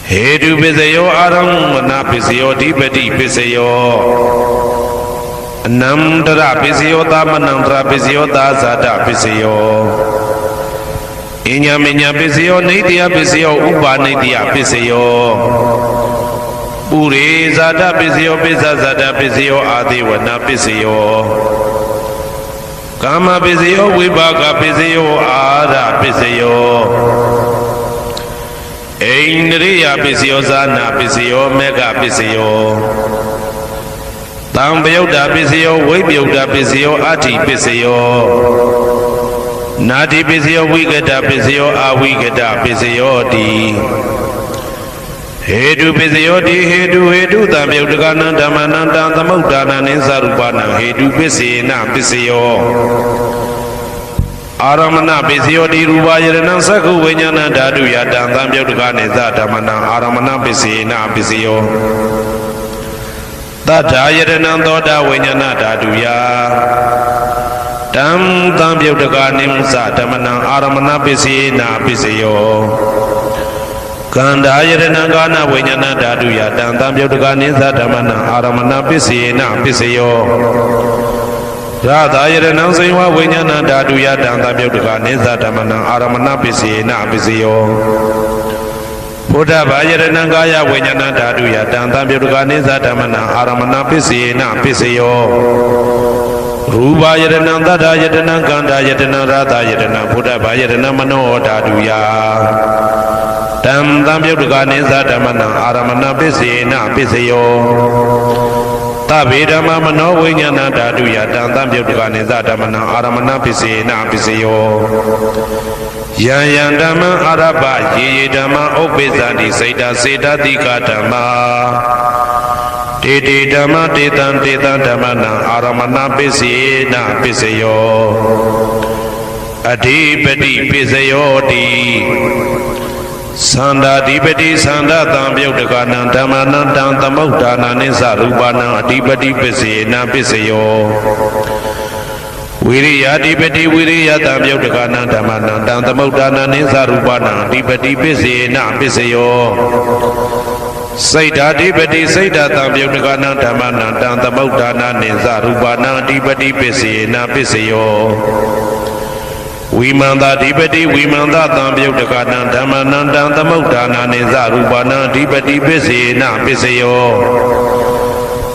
Hedu Pisayo Aramana Pisayo Dipati Pisayo Namdra Pisayo Tamanandra Pisayo Tazada Pisayo Inyaminya Pisayo Nidya Pisayo Upa Nidya Pisayo Puri Zada Pisayo Pisa Zada Pisayo Adiwana Pisayo Kama Pisayo Vibhaga Pisayo Ada Pisayo Indriya Pisayo Zana Pisayo Mega Pisayo Tambayuda Pisayo Vibhyuda Pisayo Ati Pisayo Nati Pisayo Vigata Pisayo Avigata Pisayo Di Hedu Pisayo Di Hedu Tambayudagana Dhamananda Tamudana Ninsarupana Hedu Pisina Pisayo Aramana Pisayo Di Rubayarana Saku Vinyana Dadu Yadam Tambayudagane Zadamana Aramana Pisina Pisayo Tata Yadana Doda Vinyana Dadu Ya Dam Tambayudagane Zadamana Aramana Pisina Pisayo Kanda Yadana Gana Vinyana Dadu Yadam Tambayudagane Zadamana Aramana Pisina Pisayo Radha Yadana Siva Vinyana Dadu Yadam Tambayudagane Zadamana Aramana Pisina Pisayo Buddha Vajrana Gaya Vinyana Dadu Yadam Tambayudagane Zadamana Aramana Pisina Pisayo Rupa Yadana Dada Yadana Ganda Yadana Radha Yadana Buddha Vajrana Mano Dadu Ya Dam Tambayudagane Zadamana Aramana Pisina Pisayo Tavidama Mano Vinyana Dadu Yadam Tambayudagane Zadamana Aramana Pisina Pisayo Yayandama Araba Yedama Opizandi Saita Sita Dika Dhamma Titi Dhamma Titan Titan Dhammana Aramana Pisina Pisayo Adipati Pisayo Di Sanda Dipati Sanda Tambayudagana Dhammana Tamudana Nisarupana Adipati Pisina Pisayo Viriya Dipati Viriya Tambayudagana Dhammana Tamudana Nisarupana Adipati Pisina Pisayo Saita Dipati Saita Tambayudagana Dhammana Tamudana Nisarupana Adipati Pisina Pisayo Vimanda Dipati Vimanda Tambayudagana Dhammana Tamudana Nisarupana Adipati Pisina Pisayo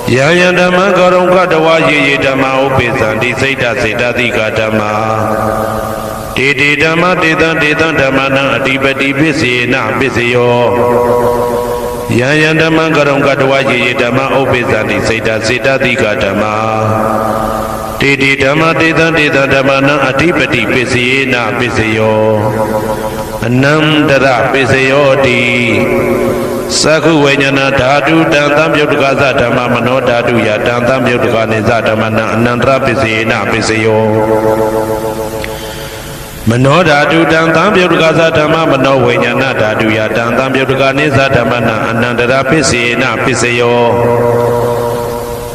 Yayandama Garonga Dawa Ye Dhamma Opizandi Saita Saita Dika Dhamma Titi Dhamma Titan Titan Dhammana Adipati Pisina Pisayo Yayandama Garonga Dawa Ye Dhamma Opizandi Saita Saita Dika Dhamma Titi Dhamma Titan Titan Dhammana Adipati Pisina Pisayo Anandara Pisayo Di Saku Vinyana Dadu Dam Tambayudagana Dhamma Mano Dadu Yadam Tambayudagane Zadamana Anandra Pisina Pisayo Mano Dadu Dam Tambayudagana Dhamma Mano Vinyana Dadu Yadam Tambayudagane Zadamana Anandra Pisina Pisayo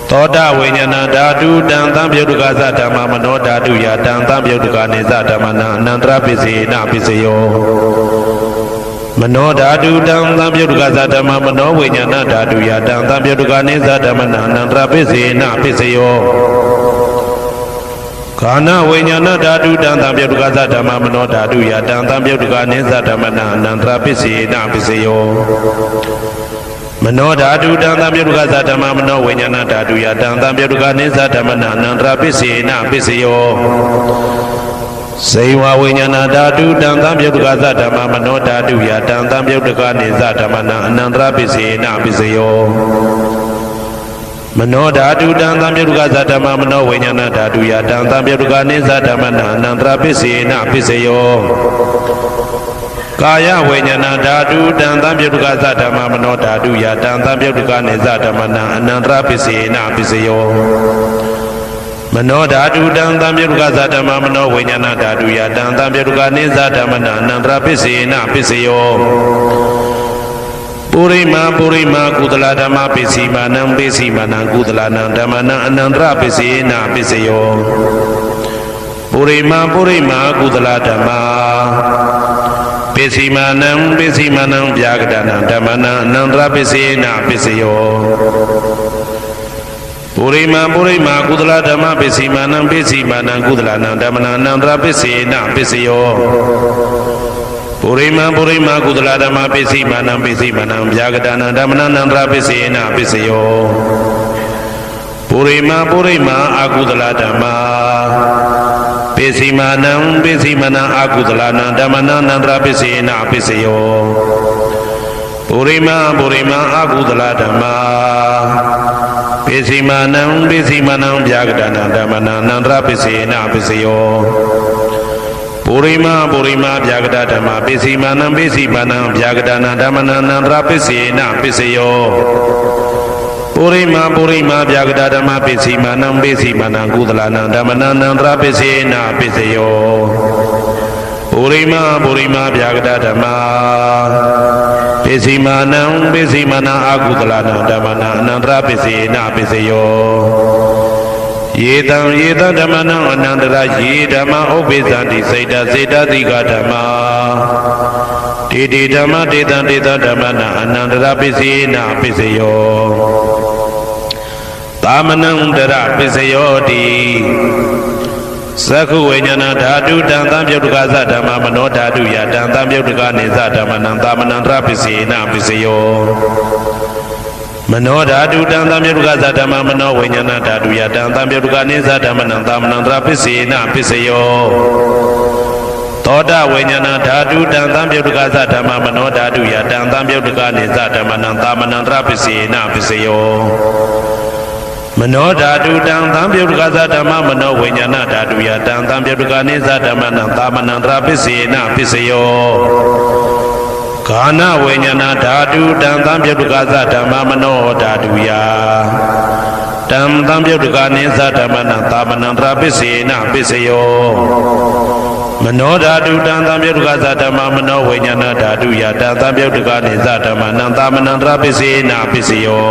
Toda Vinyana Dadu Dam Tambayudagana Dhamma Mano Dadu Yadam Tambayudagane Zadamana Anandra Pisina Pisayo Mano Dadu Dam Tambayudagana Dhamma Mano Vinyana Dadu Yadam Tambayudagane Zadamana Anandra Pisina Pisayo Kana Vinyana Dadu Dam Tambayudagana Dhamma Mano Dadu Yadam Tambayudagane Zadamana Anandra Pisina Pisayo Mano Dadu Dam Tambayudagana Dhamma Mano Vinyana Dadu Yadam Tambayudagane Zadamana Anandra Pisina Pisayo Saiva Vinyana Dadu Dam Tambayudagana Dhamma Mano Dadu Yadam Tambayudagane Zadamana Anandra Pisina Pisayo Mano Dadu Dam Tambayudagana Dhamma Mano Vinyana Dadu Yadam Tambayudagane Zadamana Anandra Pisina Pisayo Kaya Vinyana Dadu Dam Tambayudagana Dhamma Mano Dadu Yadam Tambayudagane Zadamana Anandra Pisina Pisayo Mano Dadu Dam Tambayudagana Dhamma Mano Vinyana Dadu Yadam Tambayudagane Zadamana Anandra Pisina Pisayo Purima Kudala Dhamma Pisimanam Pisimanam Kudalanam Dhammana Anandra Pisina Pisayo Purima Kudala Dhamma ပိစီမာနံပိစီမာနံဗျာကတနံဓမ္မနံအနန္တရပိစေနပိစယောပုရိမာကုသလဓမ္မပိစီမာနံပိစီမာနံကုသလနံဓမ္မနံအနန္တရပိစေနပိစယောပုရိမာကုသလဓမ္မပိစီမာနံဗျာကတနံဓမ္မနံအနန္တရပိစေနပိစယောပုရိမာအကုသလဓမ္မပိစီမာနံအကုသလနံဓမ္မနံအနန္တရပိစေနပိစယောပုရိမာအကုသလဓမ္မပိစီမာနံဗျာကတနံဓမ္မနံအနန္တရပိစေနပိစယောပုရိမာဗျာကတဓမ္မပိစီမာနံဗျာကတနံဓမ္မနံအနန္တရပိစေနပိစယောပုရိမာဗျာကတဓမ္မပိစီမာနံကုသလနံဓမ္မနံအနန္တရပိစေနပိစယောပုရိမာဗျာကတဓမ္မပိစီမာနံအကုသလနံဓမ္မနံအနန္တရပိစေနပိစယောယေတံဓမ္မနံအနန္တရယေဓမ္မဥပ္ပိသန္တိစေတတိကဓမ္မတေဓမ္မတေတံဓမ္မနံအနန္တရပိစေနပိစယောသာမနံတရပိစယောတိသက္ခုဝိညာဏဓာတုတံသံပြုတ်တကသဓမ္မမနောဓာတုယတံသံပြုတ်တကနေသဓမ္မနံသာမနံတရပိစေနပိစယောမနောဓာတုတံသံပြုတ်တကသဓမ္မမနောဝိညာဏဓာတုယတံသံပြုတ်တကနေသဓမ္မနံသာမနံတရပိစေနပိစယောသောတဝိညာဏဓာတုတံသံပြုတ်တကသဓမ္မမနောဓာတုယတံသံပြုတ်တကနေသဓမ္မနံသာမနံတရပိစေနပိစယောမနောဓာတုတံသံပြုတ်တကသဓမ္မမနောဝိညာဏဓာတုယတံသံပြုတ်တကနေသဓမ္မနံသာမနံတရပိစေနပိစယောခာနဝိညာဏဓာတုတံသံပြုတ်တကသဓမ္မမနောဓာတုယတံသံပြုတ်တကနေသဓမ္မနံသာမနံတရပိစေနပိစယောမနောဓာတုတံသံပြုတ်တကသဓမ္မမနောဝိညာဏဓာတုယတံသံပြုတ်တကနေသဓမ္မနံသာမနံတရပိစေနပိစယော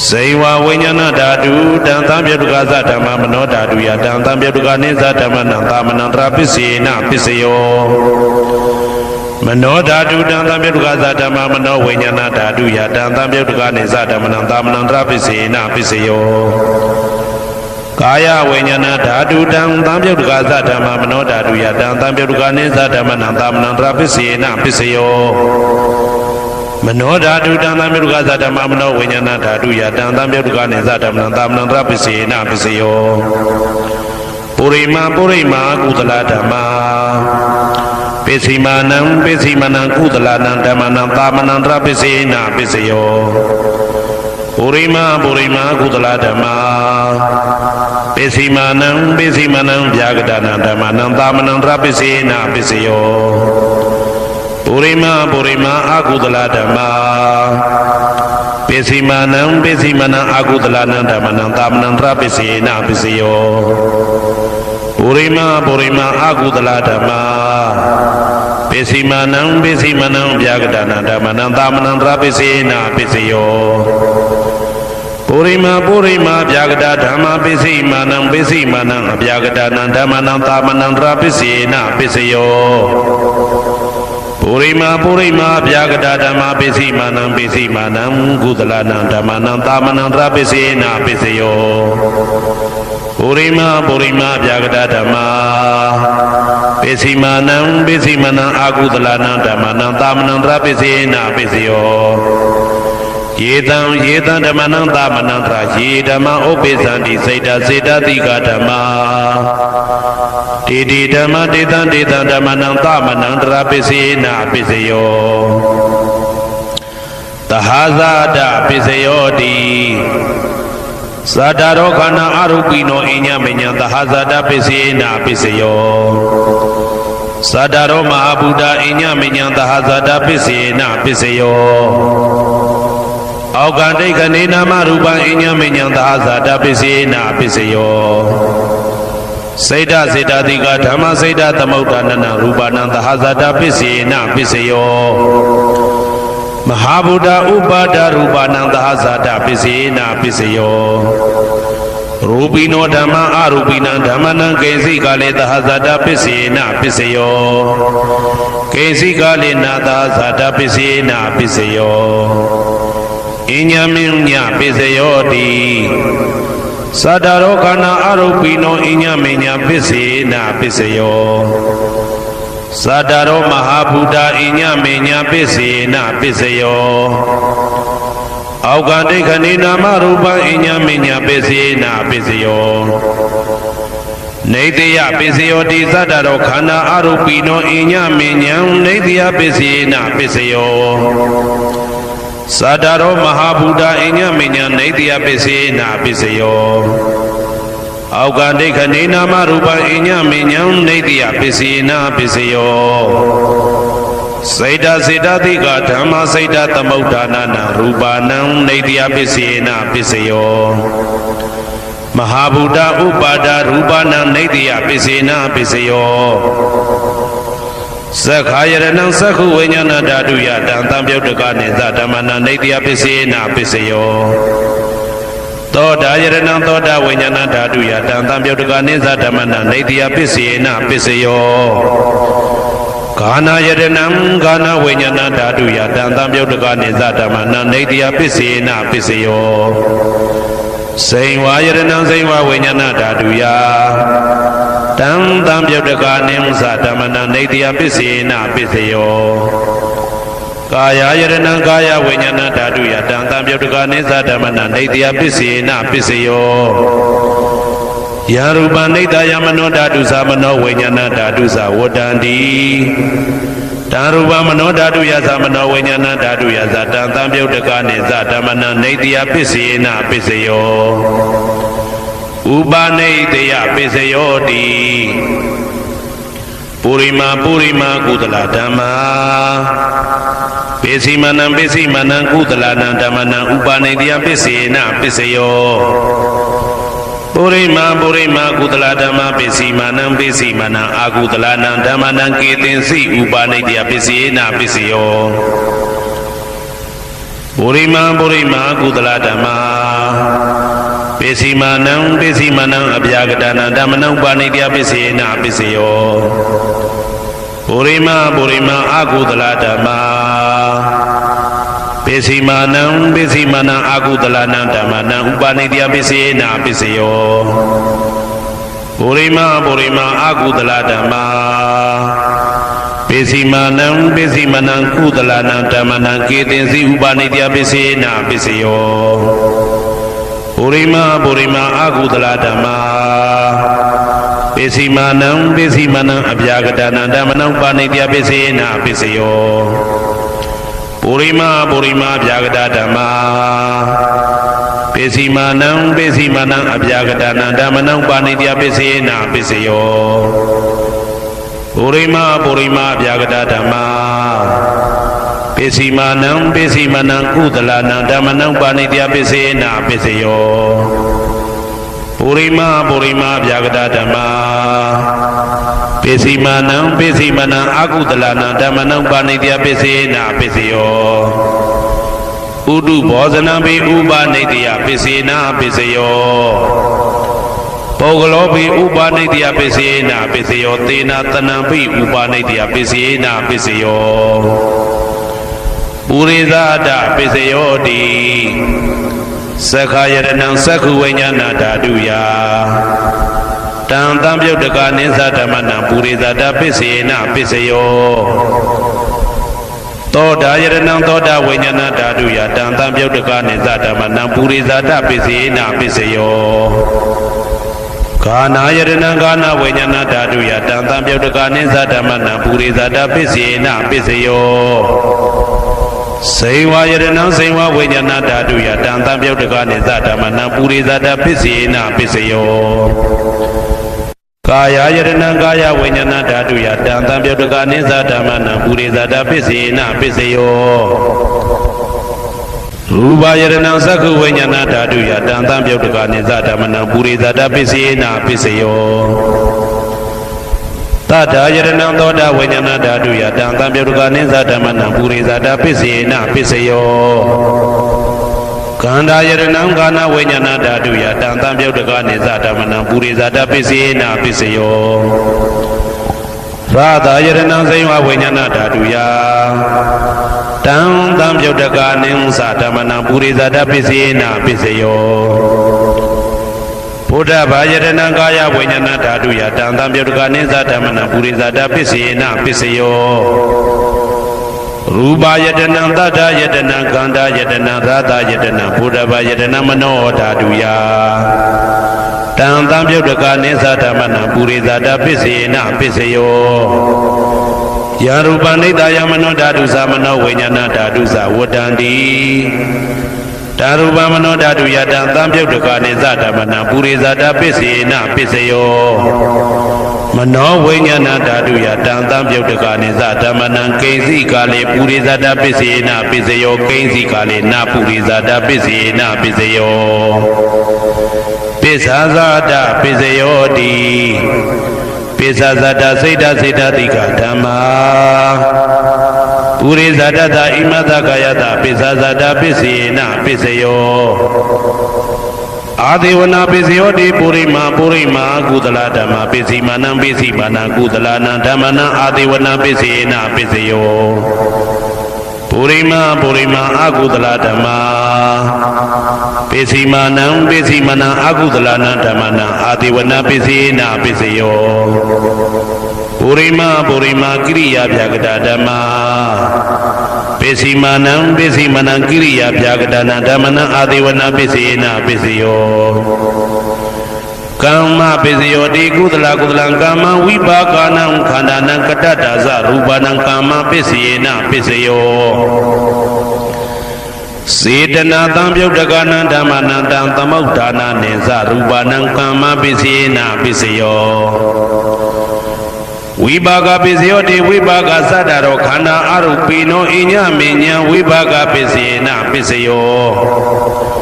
စေဝဝိညာဏဓာတုတံသံပြုတ်တကသဓမ္မမနောဓာတုယတံသံပြုတ်တကနေသဓမ္မနံသာမနံတရပိစေနပိစယောမနောဓာတုတံသံပြုတ်တကသဓမ္မမနောဝိညာဏဓာတုယတံသံပြုတ်တကနေသဓမ္မနံသာမနံတရပိစေနပိစယောကာယဝိညာဏဓာတုတံသံပြုတ်တကသဓမ္မမနောဓာတုယတံသံပြုတ်တကနေသဓမ္မနံသာမနံတရပိစေနပိစယောမနောဓာတုတံသံပြုတ်တကသဓမ္မမနောဝိညာဏဓာတုယတံသံပြုတ်တကနေသဓမ္မနံသာမနံတရပိစေနပိစယောပုရိမာကုသလဓမ္မပိစီမာနံကုသလနံဓမ္မနံသာမနံတရပိစေနပိစယောပုရိမာကုသလဓမ္မပိစီမာနံဗျာကတနံဓမ္မနံသာမနံတရပိစေနပိစယောပုရိမာအကုသလဓမ္မပိစီမာနံအကုသလနံဓမ္မနံသာမနံတရပိစေနပိစယောပုရိမာအကုသလဓမ္မပိစီမာနံဗျာကတနံဓမ္မနံသာမနံတရပိစေနပိစယောပုရိမာဗျာကတဓမ္မပိစီမာနံဗျာကတနံဓမ္မနံသာမနံတရပိစေနပိစယောပုရိမာဗျာကတဓမ္မပိစီမာနံကုသလနံဓမ္မနံသာမနံတရပိစေနပိစယောပုရိမာဗျာကတဓမ္မပိစီမာနံအကုသလနံဓမ္မနံသာမနံတရပိစေနပိစယောယေတံဓမ္မနံသာမနံတရယေဓမ္မဥပ္ပိသန္တိစေတတိကဓမ္မတေဓမ္မတေတံဓမ္မနံသာမနံတရပိစေနပိစယောသဟာဇာတပိစယောတိသာတာရောခန္ဓာအရုပိနောအညမညံသဟာဇာတပိစေနပိစယောသာတာရောမဟာဗုဒ္ဓအညမညံသဟာဇာတပိစေနပိစယောအောက်ကတိတ်ကနေနာမရူပံအညမညံသဟာဇာတပိစေနပိစယောစေတတိကဓမ္မစေတသမုဋ္ဌာနနရူပနံသဟာဇာတပိစေနပိစယောမဟာဗုဒ္ဓဥပါဒရူပနံသဟာဇာတပိစေနပိစယော ရူပိနောဓမ္မအရူပိနံဓမ္မနံကိဉ္စိကာလေသဟဇာတပစ္စေနပစ္စယောကိဉ္စိကာလေနာသဟဇာတပစ္စေနပစ္စယောအညမင်းညပစ္စယောတိသတ္တရောခန္ဓာအရူပိနောအညမင်းညပစ္စေနပစ္စယောသတ္တရောမဟာဗုဒ္ဓအညမင်းညပစ္စေနပစ္စယောအောက်ကဒိဋ္ဌိနာမရူပအညမညပစ္စေနာပစ္စယောနေတယပစ္စယောတိသတ္တရောခန္ဓာအရူပိနောအညမညံနေတယပစ္စေနာပစ္စယောသတ္တရောမဟာဗုဒ္ဓအညမညံနေတယပစ္စေနာပစ္စယောအောက်ကဒိဋ္ဌိနာမရူပအညမညံနေတယပစ္စေနာပစ္စယောစေတစေတတိကဓမ္မစေတသမုဋ္ဌာနာနာရူပါနံနေတယပစ္စေနပစ္စယောမဟာဗုဒ္ဓဥပါဒရူပနံနေတယပစ္စေနပစ္စယောသက္ခာယရဏံသက္ခုဝိညာဏဓာတုယတံတံပြုတ်တကနေသဓမ္မနံနေတယပစ္စေနပစ္စယောသောတာယရဏံသောတာဝိညာဏဓာတုယတံတံပြုတ်တကနေသဓမ္မနံနေတယပစ္စေနပစ္စယောကာနာယရဏံကာနာဝိညာဏဓာတုယတံတံပြုတ်တကနေသဓမ္မနံနေတယပစ္စေနပစ္စယောစိန်ဝါယရဏံစိန်ဝါဝိညာဏဓာတုယတံတံပြုတ်တကနေသဓမ္မနံနေတယပစ္စေနပစ္စယောကာယယရဏံကာယဝိညာဏဓာတုယတံတံပြုတ်တကနေသဓမ္မနံနေတယပစ္စေနပစ္စယောယရူပနိတယမနောဓာတုသမနောဝိညာဏဓာတုသဝတ္တန္တိတံရူပမနောဓာတုယသမနောဝိညာဏဓာတုယသတံတံပြုတ်တကနေသဓမ္မနံနေတယပစ္စေနပစ္စယောဥပနိတယပစ္စယောတိပုရိမာကုသလဓမ္မာပိစိမနံကုသလနံဓမ္မနံဥပနိတယပစ္စေနပစ္စယောပုရိမာကုသလဓမ္မပိစိမနံအာကုသလနံဓမ္မနံကေတင်စီဥပါနိတယပစ္စေနပစ္စယောပုရိမာကုသလဓမ္မပိစိမနံအဗျာကတနံဓမ္မနံဥပါနိတယပစ္စေနပစ္စယောပုရိမာအာကုသလဓမ္မပိစိမနံအာကုသလနံဓမ္မနံဥပါနိတယပစ္စေနပစ္စယောပုရိမာအာကုသလဓမ္မပိစိမနံကုသလနံဓမ္မနံကေတင်စီဥပါနိတယပစ္စေနပစ္စယောပုရိမာအာကုသလဓမ္မပိစိမနံအဗျာကတနံဓမ္မနံဥပါနိတယပစ္စေနပစ္စယောပုရိမာဗျာကတဓမ္မာပိစိမနံအဗျာကတနံဓမ္မနံပါဏိတယပစ္စေနပစ္စယောပုရိမာဗျာကတဓမ္မာပိစိမနံကုသလနံဓမ္မနံပါဏိတယပစ္စေနပစ္စယောပုရိမာဗျာကတဓမ္မာပိစိမနံအာကုသလနံဓမ္မနံပါဏိတယပစ္စေနပစ္စယောဥတုဘောဇနံပိဥပါနိတယပစ္စေနပစ္စယောပုဂ္ဂလောပိဥပါနိတယပစ္စေနပစ္စယောသေနတနံပိဥပါနိတယပစ္စေနပစ္စယောပုရိသဒပစ္စယောတိသက္ခာယရဏံသက္ခုဝိညာဏဓာတုယတံတံပြုတ်တကနေသဓမ္မနံပုရိသဒပစ္စေနပစ္စယောသောတာယရဏံသောတာဝိညာဏဓာတုယတံတံပြုတ်တကနေသဓမ္မနံပုရိသဒပစ္စေနပစ္စယောကာနာယရဏံကာနာဝိညာဏဓာတုယတံတံပြုတ်တကနေသဓမ္မနံပုရိသဒပစ္စေနပစ္စယောစေဝါယရဏံစေဝဝိညာဏဓာတုယတံတံပြုတ်တကနေသဓမ္မနံပုရိသဒပစ္စေနပစ္စယောကာယယရဏံကာယဝိညာဏဓာတုယတံတံပြုတ်တကနေသဓမ္မနံပုရိသဒပစ္စေနပစ္စယောရူပယရဏံသက္ခုဝိညာဏဓာတုယတံတံပြုတ်တကနေသဓမ္မနံပုရိသဒပစ္စေနပစ္စယောတထာယရဏံသောတာဝိညာဏဓာတုယတံတံပြုတ်တကနေသဓမ္မနံပုရိသဒပစ္စေနပစ္စယော ကန္တာယတနံကာနဝိညာဏဓာတုယတံတံပြုတ်တကနေဇဓမ္မနံပုရိဇာတပစ္စေနပစ္စယောရာသာယတနံဇိဝဝိညာဏဓာတုယတံတံပြုတ်တကနေဇဓမ္မနံပုရိဇာတပစ္စေနပစ္စယောဘုဒ္ဓဘာယတနံကာယဝိညာဏဓာတုယတံတံပြုတ်တကနေဇဓမ္မနံပုရိဇာတပစ္စေနပစ္စယောရူပယတနံသတ္တယတနံကန္တာယတနံရာသယတနံဘုဒ္ဓဘာယတနံမနောဓာတုယတံတံပြုတ်တကနေဇဓမ္မနံပုရိဇာတပစ္စေနပစ္စယောယရူပနိတယမနောဓာတုသမနောဝိညာဏဓာတုသဝတ္တန္တိဓာရူပမနောဓာတုယတံတံပြုတ်တကနေဇဓမ္မနံပုရိဇာတပစ္စေနပစ္စယောမနောဝိညာဏဓာတုယတံတံပြုတ်တကနေဇဓမ္မနံကိဉ္စီကာလေပုရိဇာတပစ္စေနပစ္စယောကိဉ္စီကာလေနပုရိဇာတပစ္စေနပစ္စယောပစ္ဆာဇာတပစ္စယောတိပစ္ဆာဇာတစိတ်တစိတ်တတိကဓမ္မာပုရိဇာတတဣမတကာယတပစ္ဆာဇာတပစ္စေနပစ္စယောအာဒေဝနာပစ္စယောတိပုရိမာကုသလဓမ္မပစ္စည်းမနံပစ္စည်းမာနံကုသလနံဓမ္မနံအာဒေဝနာပစ္စေနပစ္စယောပုရိမာအကုသလဓမ္မပစ္စည်းမာနံအကုသလနံဓမ္မနံအာဒေဝနာပစ္စေနပစ္စယောပုရိမာကိရိယာဗျာကတဓမ္မပစ္စည်းမာနံကိရိယာဗျာကတနာဓမ္မနံအာဒေဝနာပစ္စေနပစ္စယောကမ္မပစ္စယောတိကုသလကမ္မဝိပါကနံခန္ဓာနံကတ္တတာဇရူပနံကမ္မပစ္စေနပစ္စယောစေတနာတံပြုတ်တကနံဓမ္မနံတံသမုဋ္ဌာနာနေဇရူပနံကမ္မပစ္စေနပစ္စယောဝိပါကပစ္စယောတိဝိပါကသတ္တရောခန္ဓာအရုပိနောအညမေညာဝိပါကပစ္စေနပစ္စယော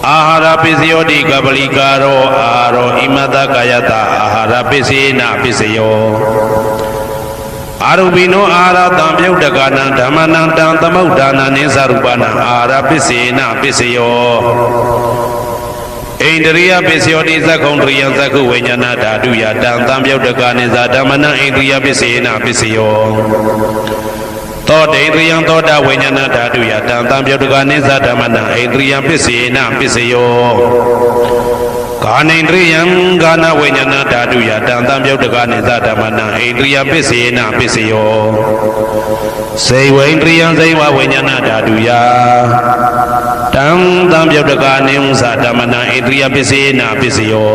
အာဟာရပစ္စယောတိကပလိကာရောအာရောဣမတကာယတအာဟာရပစ္စေနပစ္စယောအာရုပိနောအာဟာရတံပြုတ်တကနံဓမ္မနံတံသမုဋ္ဌာနာနိသရူပနံအာဟာရပစ္စေနပစ္စယောဣန္ဒရိယပစ္စယောတိသက္ကုံတရိယသက္ကုဝိညာဏဓာတုယတံတံပြုတ်တကနေဇဓမ္မနံဣန္ဒရိယပစ္စေနပစ္စယောသောတေန္ဒရိယသောတာဝိညာဏဓာတုယတံတံပြုတ်တကနေဇဓမ္မနံဣန္ဒရိယပစ္စေနပစ္စယောကာနိန္ဒရိယကာနဝိညာဏဓာတုယတံတံပြုတ်တကနေဇဓမ္မနံဣန္ဒရိယပစ္စေနပစ္စယောစေဝိန္ဒရိယဇိဝဝိညာဏဓာတုယတံတံပြုတ်တကနေဇဓမ္မနံဣန္ဒရိယပစ္စေနပစ္စယော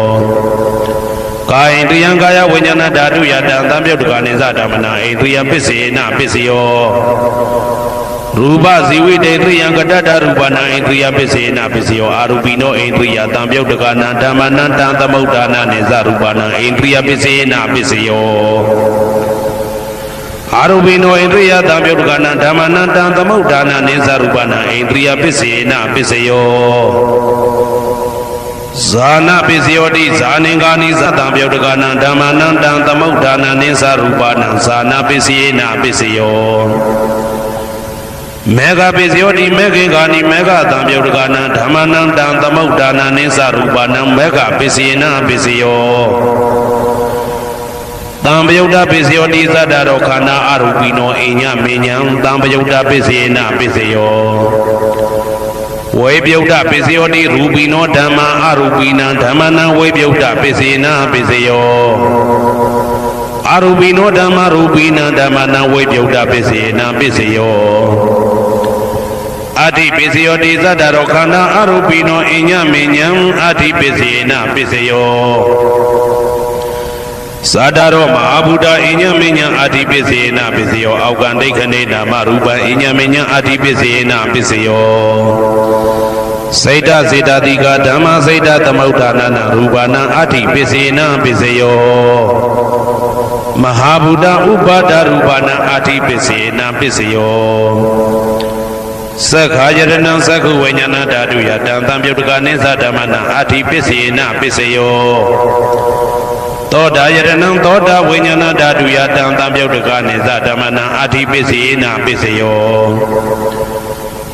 ကာယန္တယံကာယဝိညာဏဓာတုယတံတံပြုတ်တကနေဇဓမ္မနံဣန္ဒရိယပစ္စေနပစ္စယောရူပဇီဝိတေတရိယံကတ္တရူပနံဣန္ဒရိယပစ္စေနပစ္စယောအာရူပိနောဣန္ဒရိယတံပြုတ်တကနံဓမ္မနံတံသမုဋ္ဌာနာနေဇရူပနံဣန္ဒရိယပစ္စေနပစ္စယောအာရူပိနောဣန္ဒရိယတံပြုတ်တကနံဓမ္မနံတံသမုဋ္ဌာနာနေဇရူပနံဣန္ဒရိယပစ္စေနပစ္စယောဇာနာပစ္စယောတိဇာနင်္ဂာနိသတံပြုတ်တကနံဓမ္မနံတံသမုဋ္ဌာနာနိသရူပနံဇာနာပစ္စယေနပစ္စယောမေဃပစ္စယောတိမေခေဂာနိမေဃတံပြုတ်တကနံဓမ္မနံတံသမုဋ္ဌာနာနိသရူပနံမေဃပစ္စယေနပစ္စယောတံပယုတ်တပစ္စယောတိသတ္တရောခန္ဓာအရူပိနောအိညမေညံတံပယုတ်တပစ္စယေနပစ္စယောဝေပြုတ်တပစ္စယောတိရူပိနောဓမ္မာအရူပိနံဓမ္မနံဝေပြုတ်တပစ္စေနပစ္စယောအရူပိနောဓမ္မာရူပိနံဓမ္မနံဝေပြုတ်တပစ္စေနပစ္စယောအတ္တိပစ္စယောတိသတ္တရောခန္ဓာအရူပိနောအိညမေညံအတ္တိပစ္စေနပစ္စယောသတ္တရောမဟာဗုဒ္ဓအိညမေညံအတ္တိပစ္စေနပစ္စယောအောက်ကံဒိဋ္ဌနေနာမရူပံအိညမေညံအတ္တိပစ္စေနပစ္စယောစေတစေတတိကဓမ္မစေတသမုဋ္ဌာနာရူပနံအတ္တိပစ္စေနပစ္စယောမဟာဗုဒ္ဓဥပါဒရူပနံအတ္တိပစ္စေနပစ္စယောသက္ခာယတနံသက္ခုဝိညာဏဓာတုယတံတံပြုတ်တကနေဇဓမ္မနံအတ္တိပစ္စေနပစ္စယောသောတာယတနံသောတာဝိညာဏဓာတုယတံတံပြုတ်တကနေဇဓမ္မနံအတ္တိပစ္စေနပစ္စယော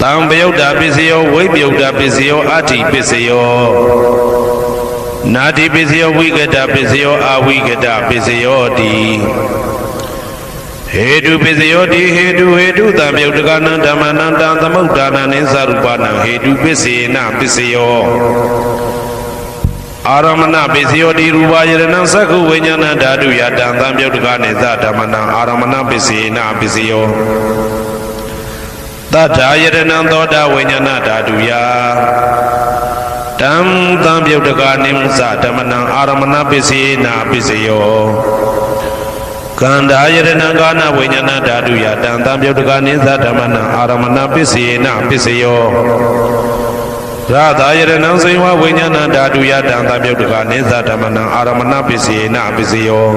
သံပယုတ်တာပစ္စယောဝိပယုတ်တာပစ္စယောအဋ္ဌိပစ္စယောနာတိပစ္စယောဝိကတပစ္စယောအဝိကတပစ္စယောတိဟေတုပစ္စယောတိဟေတုသံပယုတ်တကနံဓမ္မနံတံသမုဒ္ဒါနံနိသရူပနံဟေတုပစ္စေနပစ္စယောအာရမဏပစ္စယောတိရူပယရဏံသက္ခုဝိညာဏဓာတုယတံသံပယုတ်တကနိသဓမ္မနံအာရမဏပစ္စေနပစ္စယောသတ္ထာယရဏံသောတာဝိညာဏဓာတုယတံသံပယုတ်တကနိသဓမ္မနံအာရမဏပစ္စေနပစ္စယောကန္ဓာယရဏံကာနဝိညာဏဓာတုယတံသံပယုတ်တကနိသဓမ္မနံအာရမဏပစ္စေနပစ္စယောရသာယရဏံစေဝဝိညာဏဓာတုယတံသံပယုတ်တကနိသဓမ္မနံအာရမဏပစ္စေနပစ္စယော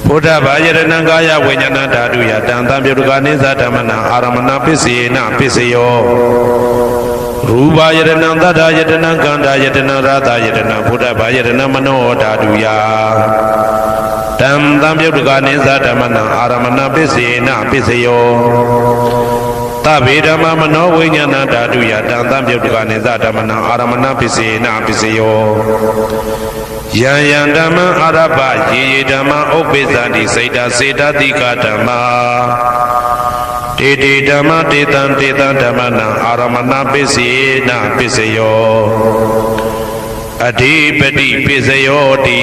ဘုဒ္ဓဘာယရဏံကာယဝိညာဏဓာတုယတံသံပယုတ်တကနိသဓမ္မနံအာရမဏပစ္စေနပစ္စယောရူပယရဏံသတ္ထာယတနာကန္တာယတနာရသယတနာဘုဒ္ဓဘာယတနာမနောဓာတုယတံသံပယုတ်တကနိသဓမ္မနံအာရမဏပစ္စေနပစ္စယောသဗ္ဗေဓမ္မမနောဝိညာဏဓာတုယတံသံပယုတ်တကနိသဓမ္မနံအာရမဏပစ္စေနပစ္စယောယံယံဓမ္မအာရပယေယေဓမ္မဥပ္ပိသန္တိစိတ်တစေတတိကဓမ္မာတေတေဓမ္မတေတံဓမ္မနံအာရမဏပစ္စေနပစ္စယောအဓိပတိပစ္စယောတိ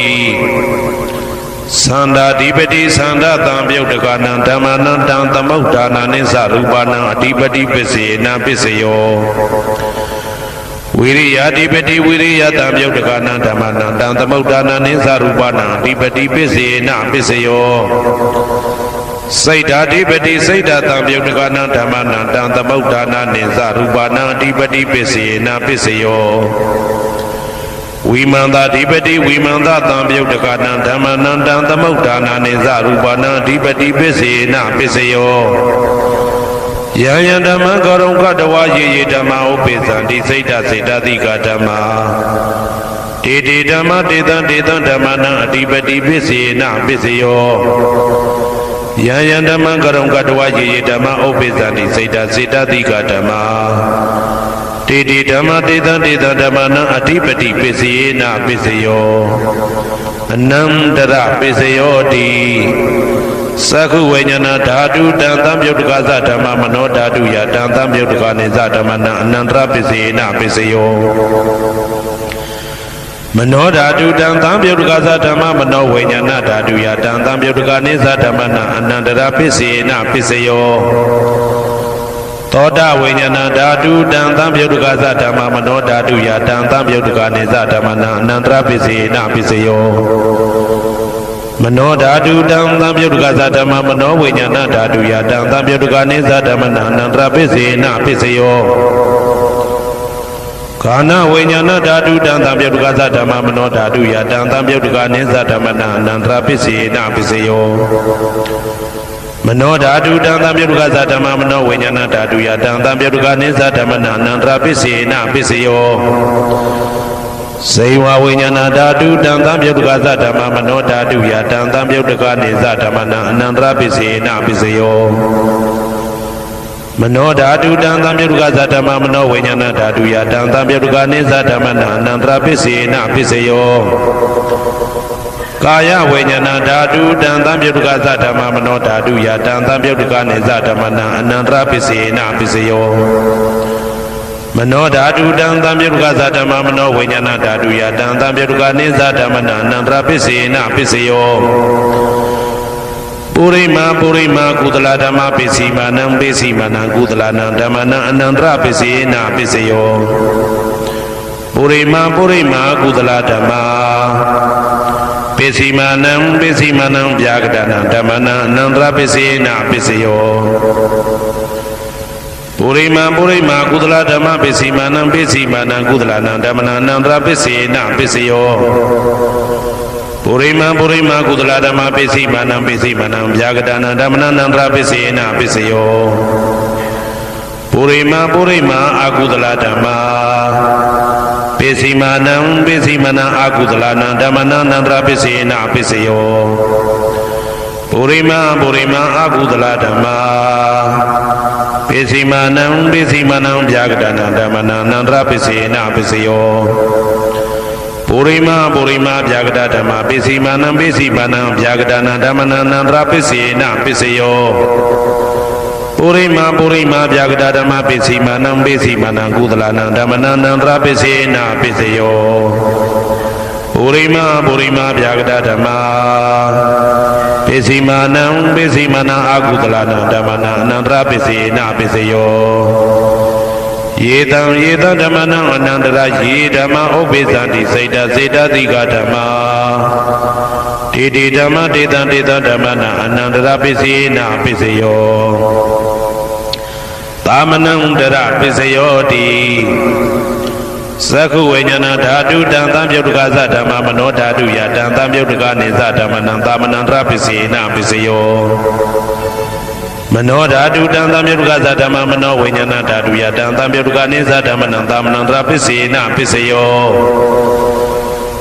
သန္တာဓိပတိသန္တာသံပယုတ်တကနံဓမ္မနံတံသမုဒ္ဒါနနိသရူပနံအဓိပတိပစ္စေနပစ္စယောဝိရိယဓိပတိဝိရိယသံပယုတ်တကနံဓမ္မနံတံသမုဒ္ဒါနနိသရူပနံအဓိပတိပစ္စေနပစ္စယောစိတ်ဓာတိပတိစိတ်ဓာတံပယုတ်တကနံဓမ္မနံတံသမုဒ္ဒါနနိသရူပနံအဓိပတိပစ္စေနပစ္စယောဝိမန္တဓိပတိဝိမန္တသံပယုတ်တကနံဓမ္မနံတံသမုဒ္ဒါနနိသရူပနံအဓိပတိပစ္စေနပစ္စယောယံယံဓမ္မကရုံကတဝယေယေဓမ္မဥပ္ပိသန္တိစိတ်ဓာစေတသိကဓမ္မာတေတေဓမ္မတေတံဓမ္မနံအဓိပတိပစ္စေနပစ္စယောယံယံဓမ္မကရုံကတဝယေယေဓမ္မဥပ္ပိသန္တိစိတ်ဓာစေတသိကဓမ္မာတေတေဓမ္မတေတံဓမ္မနံအဓိပတိပစ္စေနပစ္စယောအနန္တရပစ္စယောတိသက္ခုဝိညာဏဓာတုတံသံပယုတ်တကသဓမ္မမနောဓာတုယတံသံပယုတ်တကနိသဓမ္မနံအနန္တရပစ္စေနပစ္စယောမနောဓာတုတံသံပယုတ်တကသဓမ္မမနောဝိညာဏဓာတုယတံသံပယုတ်တကနိသဓမ္မနံအနန္တရပစ္စေနပစ္စယောသောတာဝိညာဏဓာတုတံသံပယုတ်တကသဓမ္မမနောဓာတုယတံသံပယုတ်တကနိသဓမ္မနံအနန္တရပစ္စေနပစ္စယောမနောဓာတုတံသံပယုတ်တကသဓမ္မမနောဝိညာဏဓာတုယတံသံပယုတ်တကနိသဓမ္မနံအနန္တရပစ္စေနပစ္စယောကာနဝိညာဏဓာတုတံသံပယုတ်တကသဓမ္မမနောဓာတုယတံသံပယုတ်တကနိသဓမ္မနံအနန္တရပစ္စေနပစ္စယောမနောဓာတုတံသံပယုတ်တကသဓမ္မမနောဝိညာဏဓာတုယတံသံပယုတ်တကနိသဓမ္မနံအနန္တရပစ္စေနပစ္စယောစေဝဝိညာဏဓာတုတံသံပယုတ်တကသဓမ္မမနောဓာတုယတံသံပယုတ်တကနိသဓမ္မနံအနန္တရပစ္စေနပစ္စယောမနောဓာတုတံသံပယုတ်တကသဓမ္မမနောဝိညာဏဓာတုယတံသံပယုတ်တကနိသဓမ္မနံအနန္တရပစ္စေနပစ္စယောကာယဝိညာဏဓာတုတံသံပယုတ်တကသဓမ္မမနောဓာတုယတံသံပယုတ်တကနိသဓမ္မနံအနန္တရပစ္စေနပစ္စယောမနောဓာတုတံသံပယုတ်တကသဓမ္မမနောဝိညာဏဓာတုယတံသံပယုတ်တကနိသဓမ္မနံအနန္တရပစ္စေနပစ္စယောပုရိမာကုသလဓမ္မပစ္စည်းမာနံပစ္စည်းမာနံကုသလနံဓမ္မနံအနန္တရပစ္စေနပစ္စယောပုရိမာကုသလဓမ္မပစ္စည်းမာနံဗျာကတနံဓမ္မနံအနန္တရပစ္စေနပစ္စယောပုရိမာကုသလဓမ္မပစ္စည်းမာနံကုသလနံဓမ္မနံအနန္တရပစ္စေနပစ္စယောပုရိမာကုသလဓမ္မပစ္စည်းမာနံဗျာကတနံဓမ္မနံအနန္တရပစ္စေနပစ္စယောပုရိမာအကုသလဓမ္မပစ္စည်းမာနံအကုသလနံဓမ္မနံအနန္တရပစ္စေနပစ္စယောပုရိမာအကုသလဓမ္မ ပိစီမာနံပိစီမာနံဗျာကတနာဓမ္မနံနန္တရပိစေနပိစယောပုရိမဗျာကတဓမ္မပိစီမာနံပိစီမာနံဗျာကတနာဓမ္မနံနန္တရပိစေနပိစယောပုရိမဗျာကတဓမ္မပိစီမာနံပိစီမာနံကုသလနံဓမ္မနံနန္တရပိစေနပိစယောပုရိမဗျာကတဓမ္မပိစီမာနံပိစီမာနံအကုသလနံဓမ္မနံအနန္တရပိစေနပိစယောယေတံဓမ္မနံအနန္တရယေဓမ္မဥပ္ပိသန္တိစေတတိကဓမ္မတေဓမ္မတေတံဓမ္မနံအနန္တရပိစေနပိစယောသာမနံတရပိစယောတိသက္ခုဝိညာဏဓာတုတံသံပြုတ်တကသဓမ္မမနောဓာတုယတံသံပြုတ်တကနေသဓမ္မနံသာမနံတရပိစေနပိစယောမနောဓာတုတံသံပြုတ်တကသဓမ္မမနောဝိညာဏဓာတုယတံသံပြုတ်တကနေသဓမ္မနံသာမနံတရပိစေနပိစယော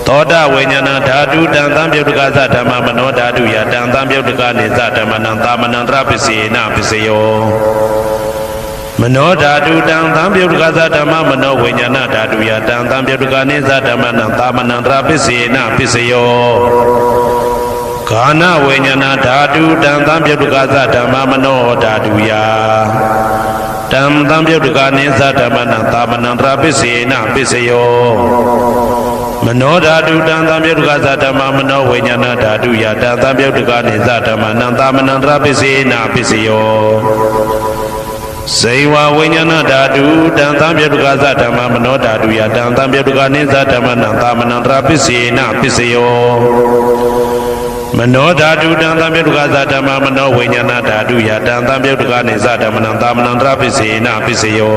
သောတဝိညာဏဓာတုတံသံပြုတ်တကသဓမ္မမနောဓာတုယတံသံပြုတ်တကနေသဓမ္မနံသာမနံတရပိစေနပိစယောမနောဓာတုတံသံပြုတ်တကသဓမ္မမနောဝိညာဏဓာတုယတံသံပြုတ်တကနေသဓမ္မနံသာမနံတရပိစေနပိစယောဂာနဝိညာဏဓာတုတံသံပြုတ်တကသဓမ္မမနောဓာတုယတံသံပြုတ်တကနေသဓမ္မနံသာမနံတရပိစေနပိစယောမနောဓာတုတံသံပြုတ်တကသဓမ္မမနောဝိညာဏဓာတုယတံသံပြုတ်တကနေသဓမ္မနံသာမနံတရပိစေနပိစယောစေဝဝိညာဏဓာတုတံသံပြုတ်တကသဓမ္မမနောဓာတုယတံသံပြုတ်တကနေသဓမ္မနံသာမနံတရပိစေနပိစယောမနောဓာတုတံသံပြုတ်တကသဓမ္မမနောဝိညာဏဓာတုယတံသံပြုတ်တကနေသဓမ္မနံသာမနံတရပိစေနပိစယော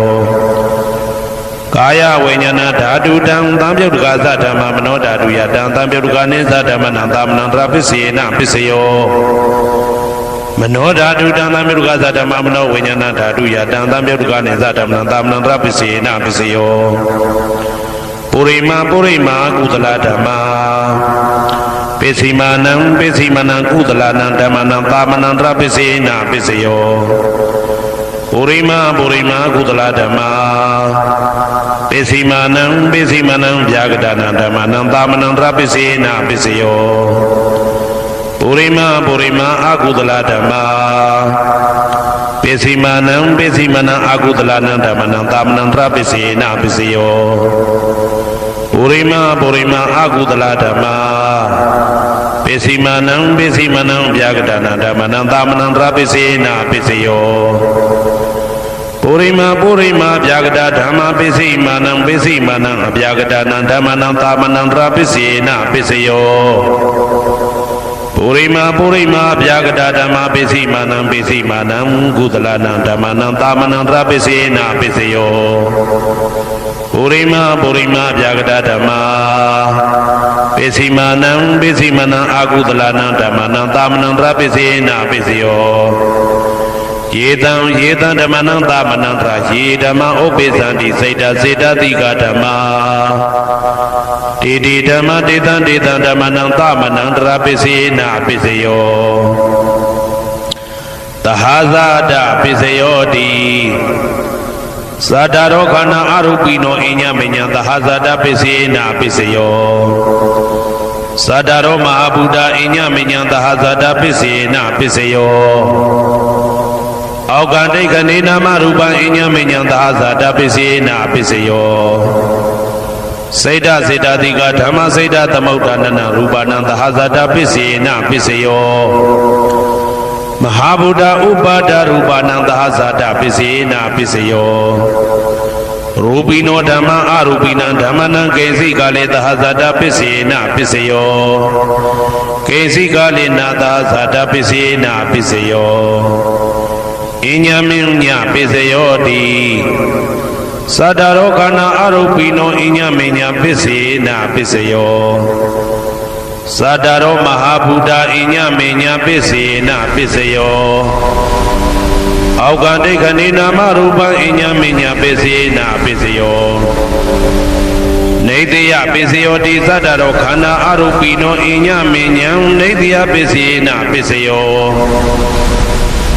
ကာယဝိညာဏဓာတုတံသံပြုတ်တကသဓမ္မမနောဓာတုယတံသံပြုတ်တကနေသဓမ္မနံသာမနံတရပိစေနပိစယောမနောဓာတုတံသံပြုတ်တကသဓမ္မမနောဝိညာဏဓာတုယတံသံပြုတ်တကနေသဓမ္မနံသာမနံတရပိစေနပိစယောပုရိမကုသလဓမ္မပိစီမာနံကုသလနံဓမ္မနံသာမနံတရပိစေနပိစယောပုရိမကုသလဓမ္မပိစီမာနံဗျာကတနာဓမ္မနံသာမနံတရပိစေနပိစယောပုရိမအကုသလဓမ္မပိစီမာနံအကုသလနံဓမ္မနံသာမနံတရပိစေနပိစယောပုရိမအကုသလဓမ္မပိစီမာနံဗျာကတနာဓမ္မနံသာမနံတရပိစေနပိစယောပုရိမဗျာကတဓမ္မပိစီမာနံဗျာကတနာဓမ္မနံသာမနံတရပိစေနပိစယောပုရိမဗျာကတဓမ္မပိစီမာနံကုသလနံဓမ္မနံသာမနံတရပိစေနပိစယောပုရိမဗျာကတဓမ္မပိစီမာနံအကုသလနံဓမ္မနံသာမနံတရပိစေနပိစယောယေတံဓမ္မနံသာမနံတရယေဓမ္မဥပ္ပိသန္တိစေတတိကဓမ္မတေဓမ္မတေတံဓမ္မနံသာမနံတရပိစေနပိစယောသဟဇာတပိစယောတိသာတာရောခန္ဓာအရူပိနောအညမညံသဟဇာတပိစေနပိစယောသာတာရောမဟာဗုဒ္ဓအညမညံသဟဇာတပိစေနပိစယောအောက်ကဒိဋ္ဌနေနာမရူပံအညမညံသဟဇာတပိစေနပိစယောစေတတိကဓမ္မစေတသမုဋ္ဌာနနရူပနံသဟဇာတပိစေနပိစယောမဟာဗုဒ္ဓဥပါဒရူပနံသဟဇာတပိစေနပိစယောရူပိနောဓမ္မအရူပိနံဓမ္မနံကေစီကာလေသဟဇာတပိစေနပိစယောကေစီကာလေနာသဟဇာတပိစေနပိစယောအညမညပိစယောတိသတ္တရောခန္ဓာအရူပိနောအညမညပိစေနပိစယောသတ္တရောမဟာဗုဒ္ဓအညမညပိစေနပိစယောအောက်ကဒိဋ္ဌနေနာမရူပံအညမညပိစေနပိစယောနေတယပိစယောတိသတ္တရောခန္ဓာအရူပိနောအညမညံနေတယပိစေနပိစယော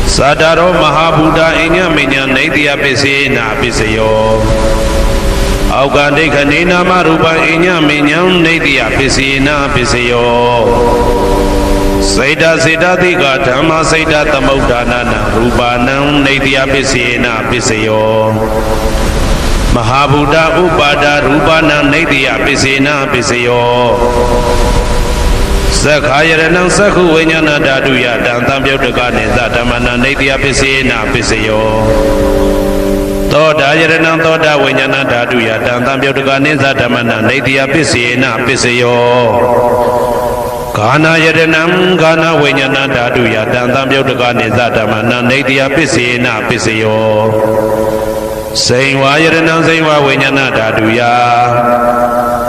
Sadaro Mahabuddha Inya Minya Naitya Pisena Pisayo Augande Kanina Marupa Inya Minya Naitya Pisena Pisayo Saida Siddha Dika Dhamma Saida Tamaudanana Rupanam Naitya Pisena Pisayo Mahabuddha Upada Rupana Naitya Pisena Pisayo Sakhayaranam Sakhu Vinyana Daduya Dantam Yodakane Zatamana Naitya Pisena Pisayo Toda Yaranam Toda Vinyana Daduya Dantam Yodakane Zatamana Naitya Pisena Pisayo Kana Yaranam Kana Vinyana Daduya Dantam Yodakane Zatamana Naitya Pisena Pisayo Sainwa Yaranam Sainwa Vinyana Daduya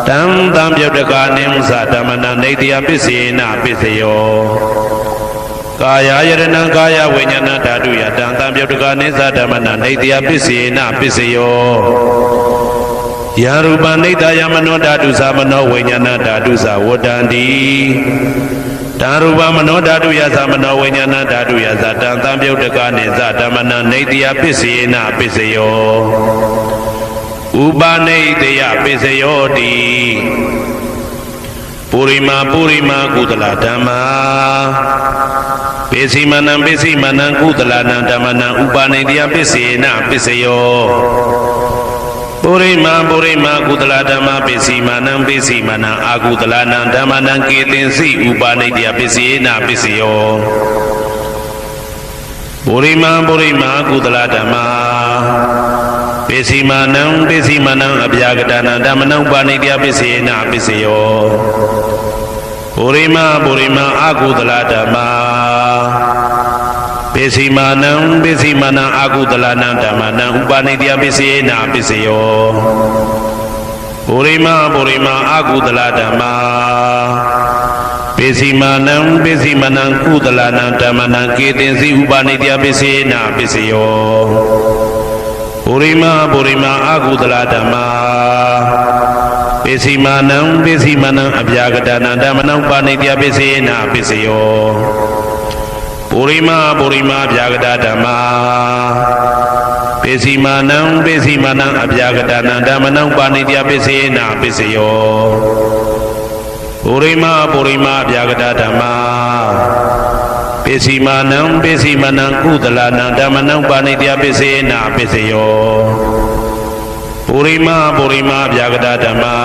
Tam Tam Yodakanim Zatamana Naitya Pisena Pisayo Kaya Yaranam Kaya Vinyana Daduya Tam Tam Yodakane Zatamana Naitya Pisena Pisayo Yarupa Naitya Mano Dadu Samano Vinyana Dadu Savodandi Darupa Mano Daduya Samano Vinyana Daduya Zatam Tam Yodakane Zatamana Naitya Pisena Pisayo Ubaneitya Pisayodi Purima Purima Kudala Dhamma Pesimanam Pesimanam Kudala Dhamma Ubaneitya Pisena Pisayo Purima Purima Kudala Dhamma Pesimanam Pesimanam Akudala Dhamma Ketinsi Ubaneitya Pisena Pisayo Purima Purima Kudala Dhamma Pesimanam Pesimanam Abhyagadana Dhammanam Upanitya Pisena Pisayo Purima Purima Akudala Dhamma Pesimanam Pesimanam Akudala Dhammanam Upanitya Pisena Pisayo Purima Purima Akudala Dhamma Pesimanam Pesimanam Kudala Dhammanam Ketinsi Upanitya Pisena Pisayo Purima Purima Akudala Dhamma Pesimanam Pesimanam Abhyagadana Dhammanam Upanitya Pisena Pisayo Purima Purima Abhyagada Dhamma Pesimanam Pesimanam Abhyagadana Dhammanam Upanitya Pisena Pisayo Purima Purima Abhyagada Dhamma Pesimanam Pesimanam Kudala Dhammanam Upanitya Pisena Pisayo Purima Purima Abhyagada Dhamma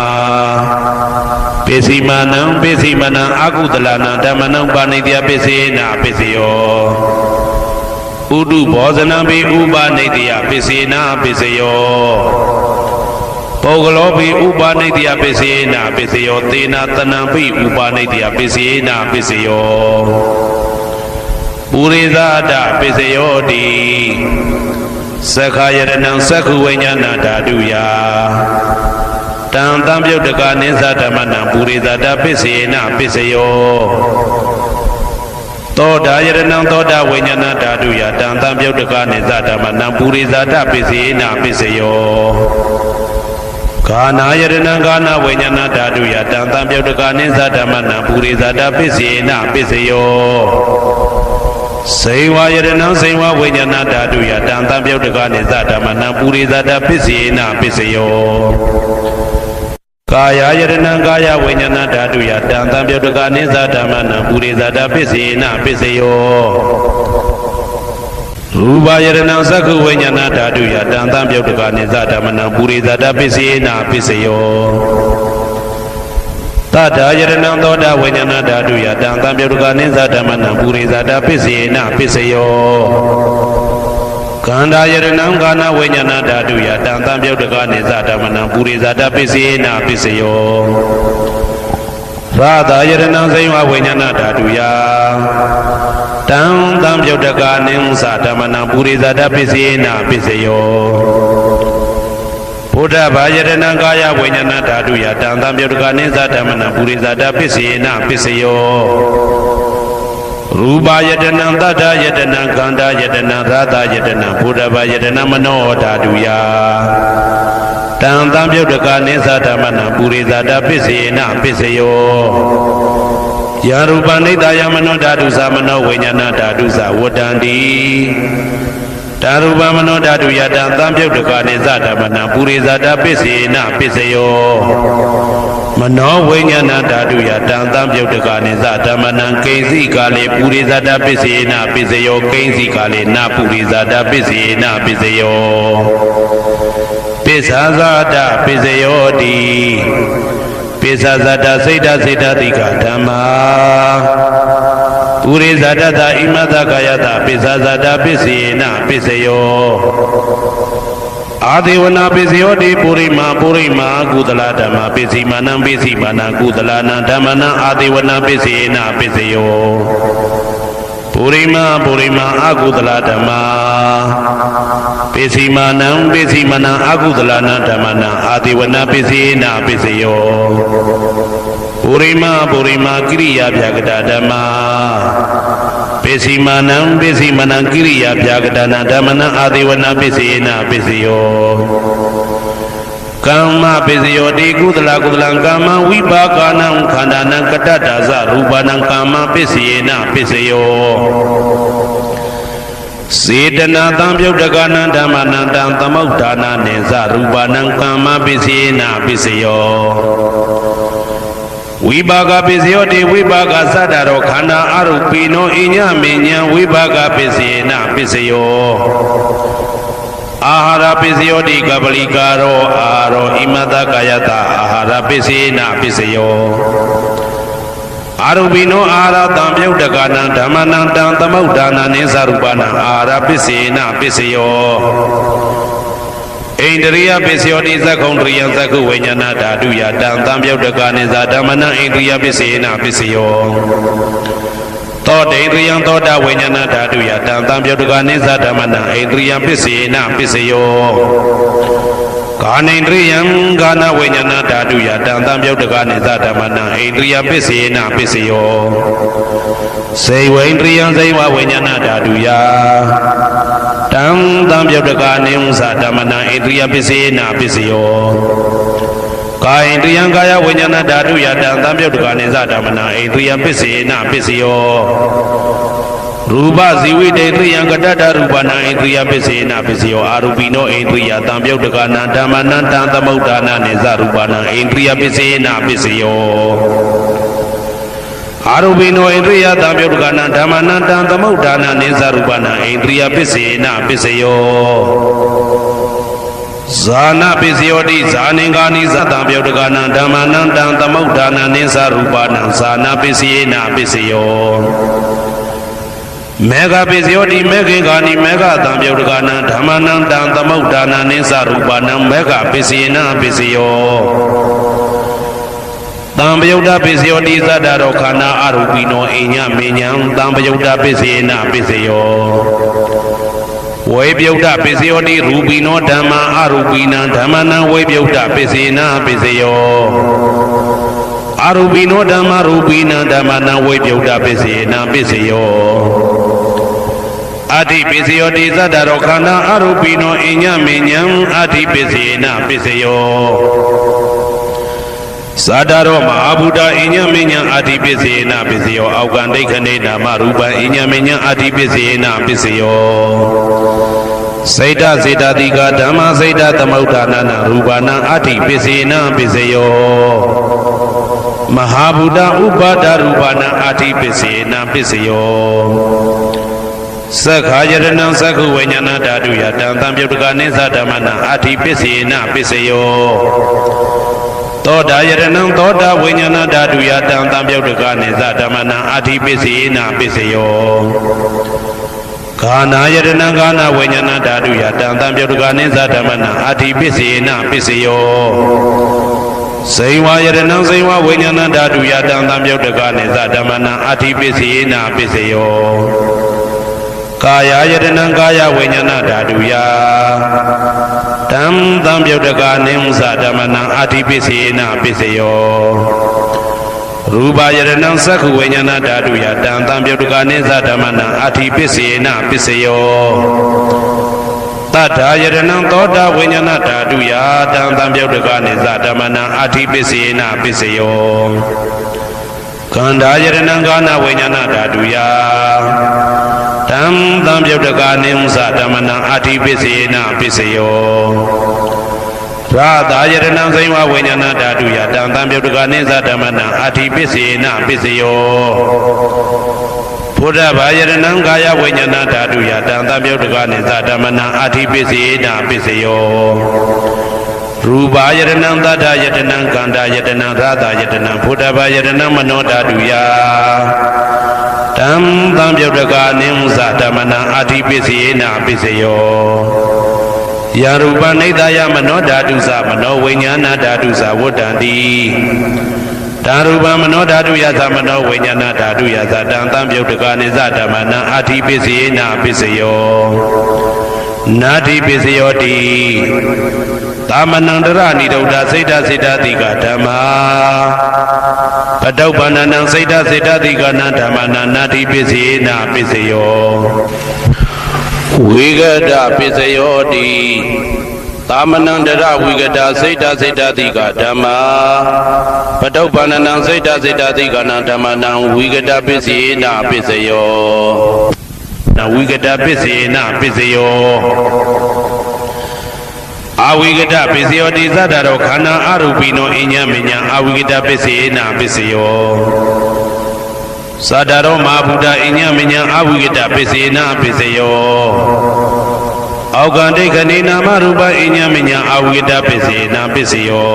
Pesimanam Pesimanam Akudala Dhammanam Upanitya Pisena Pisayo Udu Bhojanam Pi Upanitya Pisena Pisayo Pogalopi Upanitya Pisena Pisayo Tena Tanam Pi Upanitya Pisena Pisayo Purizada Pisayodi Sakhayaranam Sakhu Vinyana Daduya Tam Tam Yodakane Zatamana Purizada Pisena Pisayo Toda Yaranam Toda Vinyana Daduya Tam Tam Yodakane Zatamana Purizada Pisena Pisayo Kana Yaranam Kana Vinyana Daduya Tam Tam Yodakane Zatamana Purizada Pisena Pisayo Saiwa Yaranam Saiwa Vinyana Daduya Tam Tam Yodakane Zatamana Purizada Pisena Pisayo Kaya Yaranam Kaya Vinyana Daduya Tam Tam Yodakane Zatamana Purizada Pisena Pisayo Rupa Yaranam Sakhu Vinyana Daduya Tam Tam Yodakane Zatamana Purizada Pisena Pisayo Tata Yaranam Toda Vinyana Daduya Tam Tam Yodakane Zatamana Purizada Pisena Pisayo Kanda Yaranam Kana Vinyana Daduya Tam Tam Yodakane Zatamana Purizada Pisena Pisayo Radha Yaranam Saiva Vinyana Daduya Tam Tam Yodakane Zatamana Purizada Pisena Pisayo Buddha Yaranam Kaya Vinyana Daduya Tam Tam Yodakane Zatamana Purizada Pisena Pisayo Rupa Yadanam Tata Yadanam Kanda Yadanam Radha Yadanam Buddha Yadanam Mano Daduya Tam Tam Yodakane Zatamana Purizada Pisena Pisayo ယာရူပနိတယမနောဓာတုသမနောဝိညာဏဓာတုသဝတ္တန္တိဓာရူပမနောဓာတုယတံသံပြုတ်တကနိသဓမ္မနံပုရိသတာပစ္စေနပစ္စယောမနောဝိညာဏဓာတုယတံသံပြုတ်တကနိသဓမ္မနံကိဉ္စီကာလေပုရိသတာပစ္စေနပစ္စယောကိဉ္စီကာလေနပုရိသတာပစ္စေနပစ္စယောပစ္ဆာဇာတပစ္စယောတိပိစ္ဆာဇတစိတ်တစိတ်တတိကဓမ္မာပုရိဇတတဣမတကာယတပိစ္ဆာဇတပစ္စေနပစ္စယောအာဒေဝနာပစ္စယောတိပုရိမာကုသလဓမ္မာပစ္စည်းမာနံပစ္စည်းမာနံကုသလနံဓမ္မနံအာဒေဝနာပစ္စေနပစ္စယောပုရိမာအကုသလဓမ္မာပစ္စည်းမာနံအကုသလနံဓမ္မနံအာဒေဝနာပစ္စေနပစ္စယောပုရိမာကိရိယာပြကတဓမ္မာပစ္စည်းမာနံကိရိယာပြကတနာဓမ္မနံအာဒေဝနာပစ္စေနပစ္စယောကမ္မပစ္စယောတိကုသလကမ္မဝိပါကနံခန္ဓာနံကတ္တဒါဇရူပနံကမ္မပစ္စေနပစ္စယောစေတနာတံပြုတ်တကနံဓမ္မနံတံသမုဋ္ဌာနာနေဇရူပနံကမ္မပစ္စေနပစ္စယောဝိပါကပစ္စယောတိဝိပါကသတ္တရောခန္ဓာအရုပိနောအညမေညာဝိပါကပစ္စေနပစ္စယောအာဟာရပစ္စယောတိကပလိကာရောအာရောဣမတကာယတအာဟာရပစ္စေနပစ္စယောအာရုပိနောအာဟာရတံပြုတ်တကနံဓမ္မနံတံသမုဋ္ဌာနာနိသရူပနံအာဟာရပစ္စေနပစ္စယောဣန္ဒရိယပစ္စယောတိသက္ခုံတရိယသက္ခုဝိညာဏဓာတုယတံသံပြုတ်တကနိသဓမ္မနံဣန္ဒရိယပစ္စေနပစ္စယောသောတေန္ဒရိယသောတာဝိညာဏဓာတုယတံသံပြုတ်တကနိသဓမ္မနံဣန္ဒရိယပစ္စေနပစ္စယောကာနိန္ဒရိယကာနဝိညာဏဓာတုယတံသံပြုတ်တကနိသဓမ္မနံဣန္ဒရိယပစ္စေနပစ္စယောစေဝိန္ဒရိယဇေဝဝိညာဏဓာတုယတံသံပြုတ်တကနိဥ္စဓမ္မနံဣန္ဒရိယပစ္စေနပစ္စယောကာယန္တယံကာယဝိညာဏဓာတုယတံသံပြုတ်တကနိသဓမ္မနံဣန္ဒရိယပစ္စေနပစ္စယောရူပဇီဝိတေတယံကတ္တရူပနံဣန္ဒရိယပစ္စေနပစ္စယောအာရူပိနောဣန္ဒရိယတံပြုတ်တကနံဓမ္မနံတံသမုဋ္ဌာနာနိသရူပနံဣန္ဒရိယပစ္စေနပစ္စယောအာရူပိနောဣန္ဒရိယတံပြုတ်တကနံဓမ္မနံတံသမုဋ္ဌာနာနိသရူပနံဣန္ဒရိယပစ္စေနပစ္စယောဇာနာပစ္စယောတိဇာနင်္ဂာနိသတံပြုတ်တကနံဓမ္မနံတံသမုဋ္ဌာနာနိသရူပနံဇာနာပစ္စယေနပစ္စယောမေဃပစ္စယောတိမေခေဂာနိမေဃတံပြုတ်တကနံဓမ္မနံတံသမုဋ္ဌာနာနိသရူပနံမေဃပစ္စယေနပစ္စယောတံပယုတ်တပစ္စယောတိသတ္တရောခန္ဓာအရူပိနောအိညာမေညာတံပယုတ်တပစ္စယေနပစ္စယောဝေပြုတ်တပစ္စယောတိရူပိနောဓမ္မာအရူပိနံဓမ္မနံဝေပြုတ်တပစ္စေနပစ္စယောအရူပိနောဓမ္မာရူပိနံဓမ္မနံဝေပြုတ်တပစ္စေနပစ္စယောအဋ္ဌိပစ္စယောတိသတ္တရောခန္ဓာအရူပိနောအိညာမေညာအဋ္ဌိပစ္စေနပစ္စယောသာတရောမဟာဗုဒ္ဓအိညာမညာအာတိပစ္စေနပစ္စယောအောက်ကံဒိဋ္ဌနေနာမရူပံအိညာမညာအာတိပစ္စေနပစ္စယောစေတစေတတိကဓမ္မစေတသမုဋ္ဌာနာနာရူပနာအာတိပစ္စေနပစ္စယောမဟာဗုဒ္ဓဥပါဒရူပနာအာတိပစ္စေနပစ္စယောသက္ခာယရဏံသက္ခုဝိညာဏဓာတုယတံသံပြုတ်တကနိသဓမ္မနာအာတိပစ္စေနပစ္စယောသောတာယရဏံသောတာဝိညာဏဓာတုယတံသံပြုတ်တကနိသဓမ္မနံအာတိပစ္စေနပစ္စယောကာနာယရဏံကာနာဝိညာဏဓာတုယတံသံပြုတ်တကနိသဓမ္မနံအာတိပစ္စေနပစ္စယောဇေဝယရဏံဇေဝဝိညာဏဓာတုယတံသံပြုတ်တကနိသဓမ္မနံအာတိပစ္စေနပစ္စယောကာယယရဏံကာယဝိညာဏဓာတုယတံသံပြုတ်တကနိဥ္စဓမ္မနံအာတိပစ္စေနပစ္စယောရူပယရဏံသက္ခုဝိညာဏဓာတုယတံသံပြုတ်တကနိသဓမ္မနံအာတိပစ္စေနပစ္စယောတတ္ထာယရဏံသောတာဝိညာဏဓာတုယတံသံပြုတ်တကနိသဓမ္မနံအာတိပစ္စေနပစ္စယော ကန္တာယတနံကာနာဝိညာဏဓာတုယတံသံပြုတ်တကာနိဥ္စဓမ္မနံအာတိပစ္စေနပစ္စယောရာသာယတနံဇိဝဝိညာဏဓာတုယတံသံပြုတ်တကာနိသဓမ္မနံအာတိပစ္စေနပစ္စယောဘုဒ္ဓဘာယတနံကာယဝိညာဏဓာတုယတံသံပြုတ်တကာနိသဓမ္မနံအာတိပစ္စေနပစ္စယောရူပယတနံသတ္တယတနံကန္တာယတနံရာသယတနံဘုဒ္ဓဘာယတနံမနောဓာတုယတံသံပြုတ်တကာနိဥ္စဓမ္မနံအာတိပစ္စေနပစ္စယောယာရူပနိဒာယမနောဓာတုသမနောဝိညာဏဓာတုသဝတ္တံတိဓာရူပမနောဓာတုယသမနောဝိညာဏဓာတုယသတံသံပြုတ်တကာနိသဓမ္မနံအာတိပစ္စေနပစ္စယောနာတိပစ္စယောတိသမနန္တရနိရုဒ္ဓစိတ်တစိတ္တတိကဓမ္မာပတုပ္ပန္နံစိတ်တစိတ္တတိကနံဓမ္မနာနာတိပစ္စေနပစ္စယောဝိဂဒပစ္စယောတိသမနန္တရဝိဂဒစိတ်တစိတ္တတိကဓမ္မာပတုပ္ပန္နံစိတ်တစိတ္တတိကနံဓမ္မနာဝိဂဒပစ္စေနပစ္စယောနဝိဂဒပစ္စေနပစ္စယောအဝိကတပစ္စယောတိသတ္တရောခန္ဓာအရူပိနောအညမညာအဝိကတပစ္စေနပစ္စယောသတ္တရောမဟာဗုဒ္ဓအညမညာအဝိကတပစ္စေနပစ္စယောအောကံဒိဋ္ဌိနာမရူပအညမညာအဝိကတပစ္စေနပစ္စယော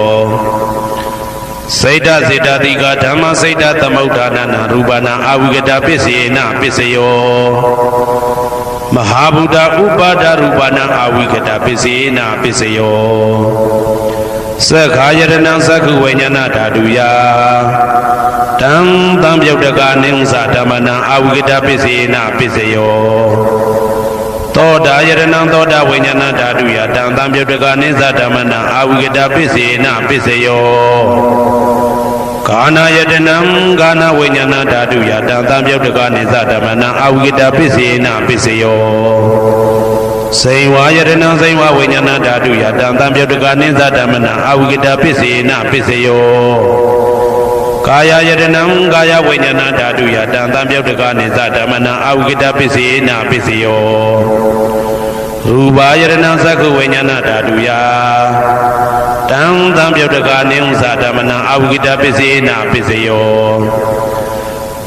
စိတ်တစေတတိကဓမ္မစိတ်တသမုဋ္ဌာနနာရူပနာအဝိကတပစ္စေနပစ္စယောမဟာဗုဒ္ဓဥပါဒရူပနာအဝိကတပစ္စေနပစ္စယောသက္ခာယတနံသက္ခုဝိညာဏဓာတုယတံသံပြုတ်တကာနိဥ္စဓမ္မနံအဝိကတပစ္စေနပစ္စယောသောတာယတနံသောတာဝိညာဏဓာတုယတံသံပြုတ်တကာနိသဓမ္မနံအဝိကတပစ္စေနပစ္စယောကာနာယတနံကာနာဝိညာဏဓာတုယတံသံပြုတ်တကာနိသဓမ္မနံအဝိကတပစ္စေနပစ္စယောစေဝါယတနံစေဝဝိညာဏဓာတုယတံသံပြုတ်တကာနိသဓမ္မနံအဝိကတပစ္စေနပစ္စယောကာယယတနံကာယဝိညာဏဓာတုယတံသံပြုတ်တကာနိသဓမ္မနံအဝိကတပစ္စေနပစ္စယောရူပယတနံသက္ခုဝိညာဏဓာတုယတံသံပြုတ်တကာနိဥ္စဓမ္မနံအဝိကတပစ္စေနပစ္စယော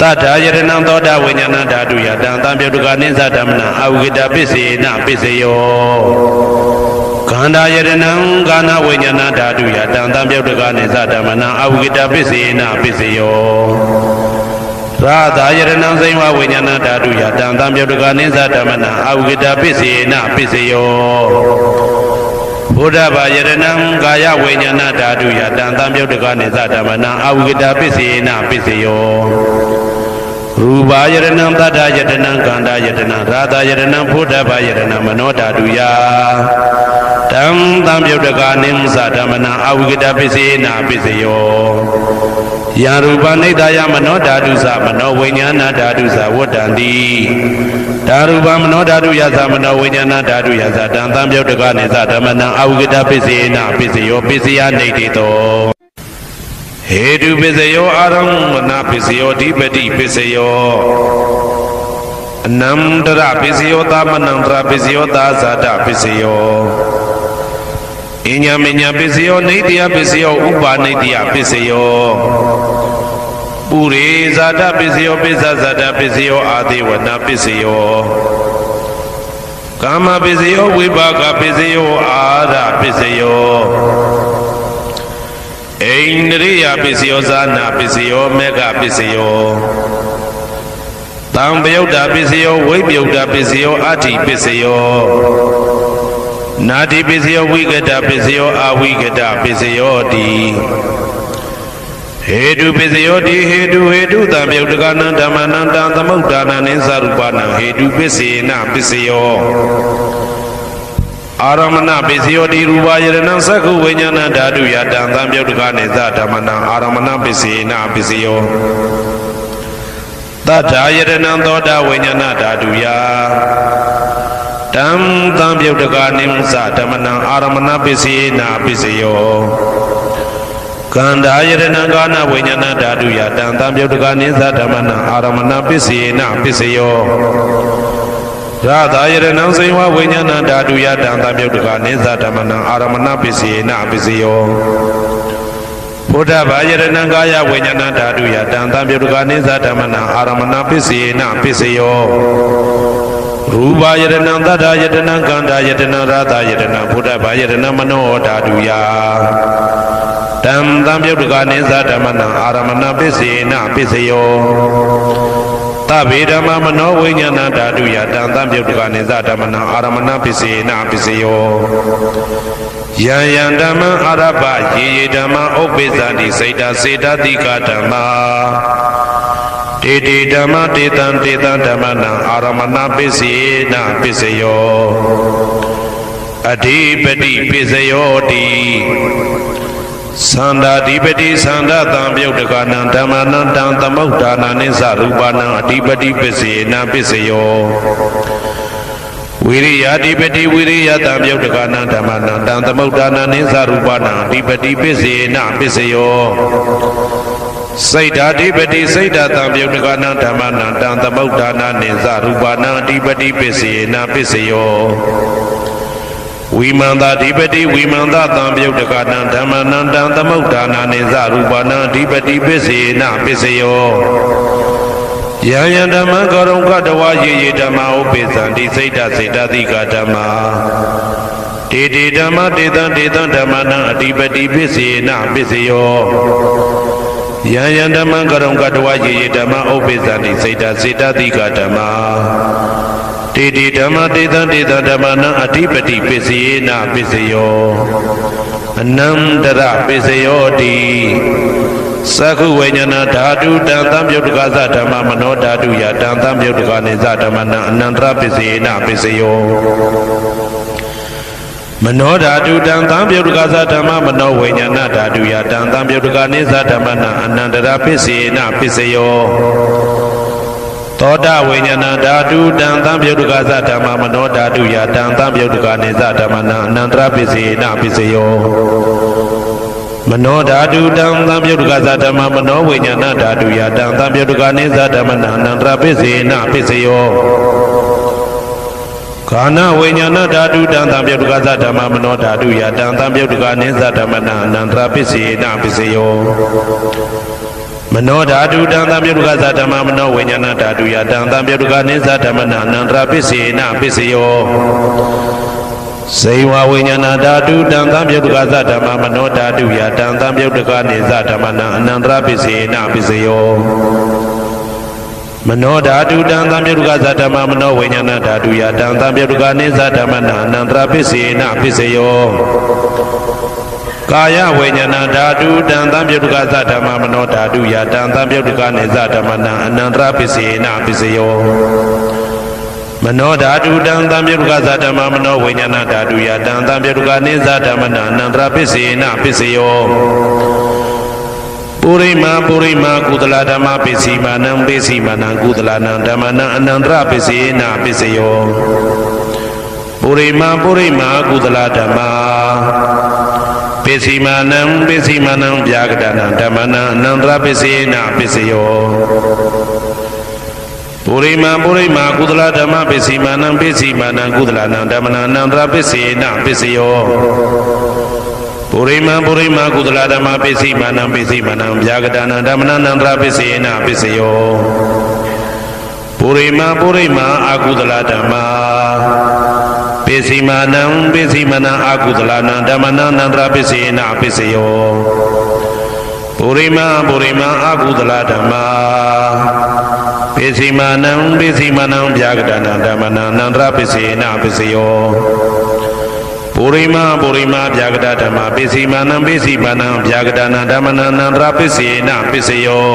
တတ္ထာယတနံသောတာဝိညာဏဓာတုယတံသံပြုတ်တကာနိသဓမ္မနံအဝိကတပစ္စေနပစ္စယောခန္ဓာယတနံကာနာဝိညာဏဓာတုယတံသံပြုတ်တကာနိသဓမ္မနံအဝိကတပစ္စေနပစ္စယောရာသာယတနံဇိဝဝိညာဏဓာတုယတံသံပြုတ်တကာနိသဓမ္မနံအဝိကတပစ္စေနပစ္စယောဘုဒ္ဓဘာယတနံကာယဝိညာဏဓာတုယတံသံပြုတ်တကာနိသဓမ္မနံအဝိကတပစ္စေနပစ္စယောရူပယတနံသတ္တယတနံကန္တာယတနံရာသယတနံဘုဒ္ဓဘာယတနံမနောဓာတုယတံသံပြုတ်တကာနိဥ္စဓမ္မနံအဝိကတပစ္စေနပစ္စယောယာရူပနိဒာယမနောဓာတုသမနောဝိညာဏဓာတုသဝတ္တံတိဓာရူပမနောဓာတုယသမနောဝိညာဏဓာတုယသတံသံပြုတ်တကာနိသဓမ္မနံအဝိကတပစ္စေနပစ္စယောပစ္စယနေတိတောဟေတုပစ္စယောအာရမဏပစ္စယောဓိပတိပစ္စယောအနန္တရပစ္စယောသမနန္တရပစ္စယောသာဇာတပစ္စယောအညမညပစ္စယောနေတိယပစ္စယောဥပါနေတိယပစ္စယောပုရိဇာတပစ္စယောပိစ္ဆဇာတပစ္စယောအာသေဝနာပစ္စယောကာမပစ္စယောဝိပါကပစ္စယောအာရပစ္စယောဣန္ဒြိယပစ္စယောဇာနာပစ္စယောမေဃပစ္စယောတံပယုတ်တာပစ္စယောဝိပယုတ်တာပစ္စယောအဋ္ဌိပစ္စယောနာတိပစ္စယောဝိကတပစ္စယောအဝိကတပစ္စယောတိဟေတုပစ္စယောတိဟေတုတံပယုတ်တကနံဓမ္မနံတံသမုဋ္ဌာနံနိသရူပနံဟေတုပစ္စေနပစ္စယောအာရမဏပစ္စယောတိရူပယတနံသက္ခုဝိညာဏဓာတုယတံသံပြုတ်တကနိသဓမ္မနံအာရမဏပစ္စေနပစ္စယောတတ္ထာယတနံသောတာဝိညာဏဓာတုယတံသံပြုတ်တကနိသဓမ္မနံအာရမဏပစ္စေနပစ္စယော ကန္တာယရဏံကာနဝိညာဏဓာတုယတံသံပြုတ်တကနိသဓမ္မနံအာရမဏပစ္စယေနပစ္စယောရာသာယရဏံစေဝဝိညာဏဓာတုယတံသံပြုတ်တကနိသဓမ္မနံအာရမဏပစ္စယေနပစ္စယောဘုဒ္ဓဘာယရဏံကာယဝိညာဏဓာတုယတံသံပြုတ်တကနိသဓမ္မနံအာရမဏပစ္စယေနပစ္စယောရူပယတနာသတ္တယတနာကန္တာယတနာရသယတနာဘုဒ္ဓဘာယတနာမနောဓာတုယတံသံပြုတ်တကနိသဓမ္မနံအာရမဏပစ္စေနပစ္စယောသဗ္ဗေဓမ္မမနောဝိညာဏဓာတုယတံသံပြုတ်တကနိသဓမ္မနံအာရမဏပစ္စေနပစ္စယောယံယံဓမ္မအာရပယေယေဓမ္မဥပ္ပိသတိစိတ်တစေတတိကဓမ္မာတေတေဓမ္မတေတံတေတံဓမ္မနံအာရမဏပစ္စေနပစ္စယောအဓိပတိပစ္စယောတိသန္တာဓိပတိသန္တာတံပြုတ်တကနံဓမ္မနံတံသမုဋ္ဌာနာနိသရူပနံအဓိပတိပစ္စေနပစ္စယောဝိရိယဓိပတိဝိရိယတံပြုတ်တကနံဓမ္မနံတံသမုဋ္ဌာနာနိသရူပနံအဓိပတိပစ္စေနပစ္စယောစိတ်ဓာတိပတိစိတ်ဓာတံပြုတ်တကနံဓမ္မနံတံသမုဋ္ဌာနာနိသရူပနံအဓိပတိပစ္စေနပစ္စယောဝိမန္တာဓိပတိဝိမန္တာတံပြုတ်တကနံဓမ္မနံတံသမုဋ္ဌာနာနိသရူပနံအဓိပတိပစ္စေနပစ္စယောယံယံဓမ္မကရုံကတဝါယေယေဓမ္မဥပ္ပိသံတိစိတ်ဓာစေတသိကဓမ္မာတေတေဓမ္မတေတံတေတံဓမ္မနံအဓိပတိပစ္စေနပစ္စယောယံယံဓမ္မကရုံကတဝါယေယေဓမ္မဥပ္ပိသံတိစိတ်ဓာစေတသိကဓမ္မာတေတေဓမ္မတေတံတေတံဓမ္မနံအဓိပတိပစ္စယေနပစ္စယောအနန္တရပစ္စယောတိသက္ခုဝိညာဏဓာတုတံသံပြုတ်တကသဓမ္မမနောဓာတုယတံသံပြုတ်တကနိသဓမ္မနံအနန္တရပစ္စယေနပစ္စယောမနောဓာတုတံသံပြုတ်တကသဓမ္မမနောဝိညာဏဓာတုယတံသံပြုတ်တကနိသဓမ္မနံအနန္တရပစ္စယေနပစ္စယောသောတဝိညာဏဓာတုတံသံပြုတ်တကသဓမ္မမနောဓာတုယတံသံပြုတ်တကနိသဓမ္မနံအနန္တရပစ္စယေနပစ္စယောမနောဓာတုတံသံပြုတ်တကသဓမ္မမနောဝိညာဏဓာတုယတံသံပြုတ်တကနိသဓမ္မနံအနန္တရပစ္စေနပစ္စယောခန္ဓာဝိညာဏဓာတုတံသံပြုတ်တကသဓမ္မမနောဓာတုယတံသံပြုတ်တကနိသဓမ္မနံအနန္တရပစ္စေနပစ္စယောမနောဓာတုတံသံပြုတ်တကသဓမ္မမနောဝိညာဏဓာတုယတံသံပြုတ်တကနိသဓမ္မနံအနန္တရပစ္စေနပစ္စယောစေဝဝိညာဏဓာတုတံသံပြုတ်တကသဓမ္မမနောဓာတုယတံသံပြုတ်တကနိသဓမ္မနံအနန္တရပစ္စေနပစ္စယောမနောဓာတုတံသံပြုတ်တကသဓမ္မမနောဝိညာဏဓာတုယတံသံပြုတ်တကနိသဓမ္မနံအနန္တရပစ္စေနပစ္စယောကာယဝိညာဏဓာတုတံသံပြုတ်တကသဓမ္မမနောဓာတုယတံသံပြုတ်တကနိသဓမ္မနံအနန္တရပစ္စေနပစ္စယောမနောဓာတုတံသံပြုတ်တကသဓမ္မမနောဝိညာဏဓာတုယတံသံပြုတ်တကနိသဓမ္မနံအနန္တရပစ္စေနပစ္စယောပုရိမာပုရိမာကုသလဓမ္မပစ္စည်းမာနံပစ္စည်းမာနံကုသလနံဓမ္မနံအနန္တရပစ္စေနပစ္စယောပုရိမာပုရိမာကုသလဓမ္မပစ္စည်းမာနံပစ္စည်းမာနံဗျာကတနံဓမ္မနံအနန္တရပစ္စေနပစ္စယောပုရိမာပုရိမာကုသလဓမ္မပစ္စည်းမာနံပစ္စည်းမာနံကုသလနံဓမ္မနံအနန္တရပစ္စေနပစ္စယောပုရိမာပုရိမာကုသလဓမ္မပစ္စည်းမာနံပစ္စည်းမာနံဗျာကတနံဓမ္မနံအနန္တရပစ္စေနပစ္စယောပုရိမာပုရိမာအကုသလဓမ္မပစ္စည်းမာနံပစ္စည်းမာနံအကုသလနံဓမ္မနံအနန္တရပစ္စေနပစ္စယောပုရိမာပုရိမာအကုသလဓမ္မပစ္စည်းမာနံပစ္စည်းမာနံဗျာကတနံဓမ္မနံအနန္တရပစ္စေနပစ္စယောပုရိမာပုရိမာဗျာကတဓမ္မပစ္စည်းမာနံပစ္စည်းမာနံဗျာကတနံဓမ္မနံအနန္တရပစ္စေနပစ္စယော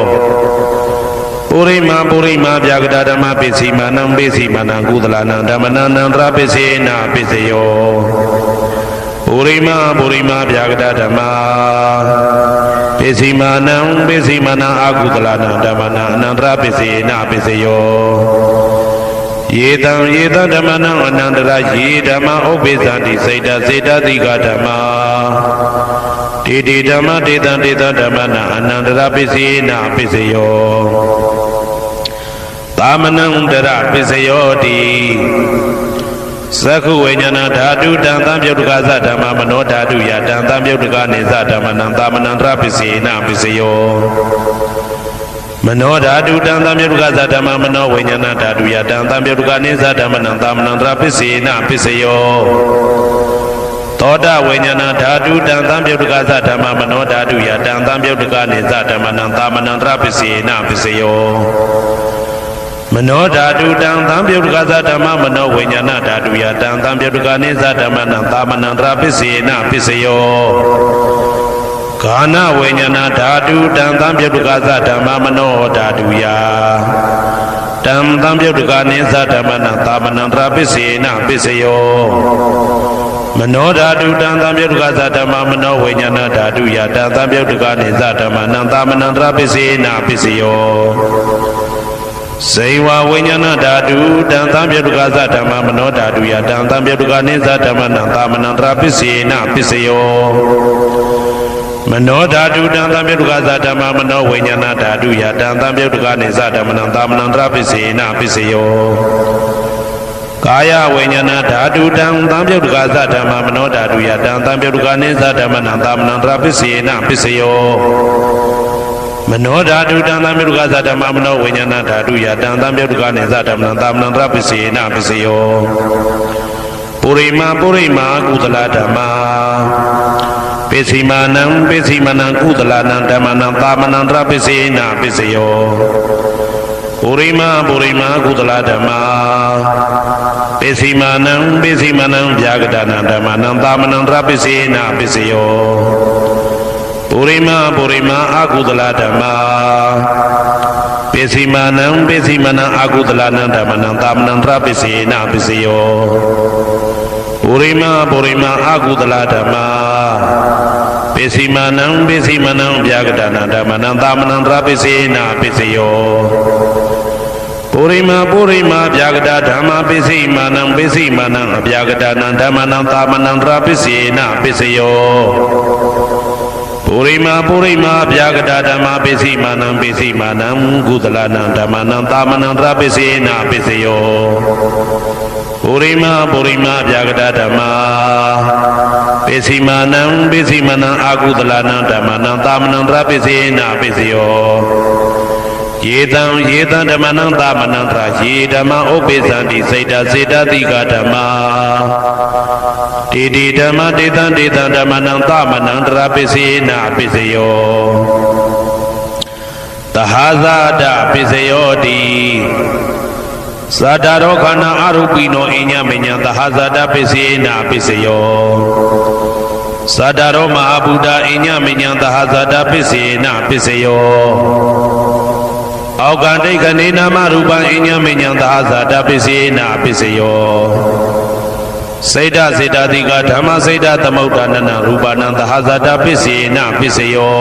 ပုရိမာပုရိမာဗျာကတဓမ္မပစ္စည်းမာနံပစ္စည်းမာနံကုသလနံဓမ္မနံအနန္တရပစ္စေနပစ္စယောပုရိမာပုရိမာဗျာကတဓမ္မပစ္စည်းမာနံပစ္စည်းမာနံအကုသလနံဓမ္မနံအနန္တရပစ္စေနပစ္စယောယေတံယေတံဓမ္မနံအနန္တရယေဓမ္မဥပ္ပိသတိစိတ်တစေတသိကဓမ္မာတ တိဓမ္မတေတံတေတဓမ္မနာအနန္တရပစ္စေနပစ္စယောသာမနံတရပစ္စယောတိသက္ခုဝိညာဏဓာတုတံသံပြုတ်တကသဓမ္မမနောဓာတုယတံသံပြုတ်တကနေသဓမ္မနံသာမနန္တရပစ္စေနပစ္စယောမနောဓာတုတံသံပြုတ်တကသဓမ္မမနောဝိညာဏဓာတုယတံသံပြုတ်တကနေသဓမ္မနံသာမနန္တရပစ္စေနပစ္စယောသောတဝိညာဏဓာတုတံသံပြုတ်တကသဓမ္မမနောဓာတုယတံသံပြုတ်တကနေသဓမ္မနံသာမနန္တရပစ္စေနပစ္စယောမနောဓာတုတံသံပြုတ်တကသဓမ္မမနောဝိညာဏဓာတုယတံသံပြုတ်တကနေသဓမ္မနံသာမနန္တရပစ္စေနပစ္စယောဂာနဝိညာဏဓာတုတံသံပြုတ်တကသဓမ္မမနောဓာတုယတံသံပြုတ်တကနေသဓမ္မနံသာမနန္တရပစ္စေနပစ္စယောမနောဓာတုတံသံပြုတ်တကသဓမ္မမနောဝိညာဏဓာတုယတံသံပြုတ်တကနေသဓမ္မနံသာမနန္တရပစ္စေနပစ္စယောဇေဝဝိညာဏဓာတုတံသံပြုတ်တကသဓမ္မမနောဓာတုယတံသံပြုတ်တကနေသဓမ္မနံသာမနန္တရပစ္စေနပစ္စယောမနောဓာတုတံသံပြုတ်တကသဓမ္မမနောဝိညာဏဓာတုယတံသံပြုတ်တကနေသဓမ္မနံသာမနန္တရပစ္စေနပစ္စယောကာယဝိညာဏဓာတုတံသံပြုတ်တကသဓမ္မမနောဓာတုယတံသံပြုတ်တကနေသဓမ္မနံသာမနန္တရပစ္စေနပစ္စယောမနောဓာတုတံသံပြုတ်တကသဓမ္မမနောဝိညာဏဓာတုယတံသံပြုတ်တကနေသဓမ္မနံသာမနန္တရပစ္စေနပစ္စယောပုရိမာကုသလဓမ္မာပိစိမာနံကုသလနံဓမ္မနံသာမနန္တရပစ္စေနပစ္စယောပုရိမာကုသလဓမ္မာပိစိမာနံဗျာဂဒနာဓမ္မနံသာမနန္တရပစ္စေနပစ္စယောပုရိမာအကုသလဓမ္မာပိစိမာနံအကုသလနံဓမ္မနံသာမနန္တရပစ္စေနပစ္စယောပုရိမာအကုသလဓမ္မာပိစိမာနံဗျာဂဒနာဓမ္မနံသာမနန္တရပစ္စေနပစ္စယောပုရိမာဗျာဂဒဓမ္မာပိစိမာနံအဗျာဂဒနာဓမ္မနံသာမနန္တရပစ္စေနပစ္စယောပုရိမာဗျာဂဒဓမ္မာပိစိမာနံကုသလနံဓမ္မနံသာမနန္တရပစ္စေနပစ္စယောပုရိမာဗျာဂဒဓမ္မာပိစိမာနံအကုသလနံဓမ္မနံသာမနန္တရပစ္စေနပစ္စယောယေတံဓမ္မနံသာမနန္တရယေဓမ္မဥပ္ပိသန္တိစေတတိကဓမ္မာတိဓမ္မတေတံဓမ္မနံသာမနန္တရပစ္စေနပစ္စယောသဟာဇာတပစ္စယောတိသတ္တရောခန္ဓာအရူပိနောအညမညံသဟာဇာတပစ္စေနပစ္စယောသတ္တရောမဟာဗုဒ္ဓအညမညံသဟာဇာတပစ္စေနပစ္စယောအောကံဒိဋ္ဌနေနာမရူပံအညမညံသဟာဇာတပစ္စေနပစ္စယောစေတတိကဓမ္မစေတသမုဋ္ဌာနနရူပနံသဟာဇာတပစ္စေနပစ္စယော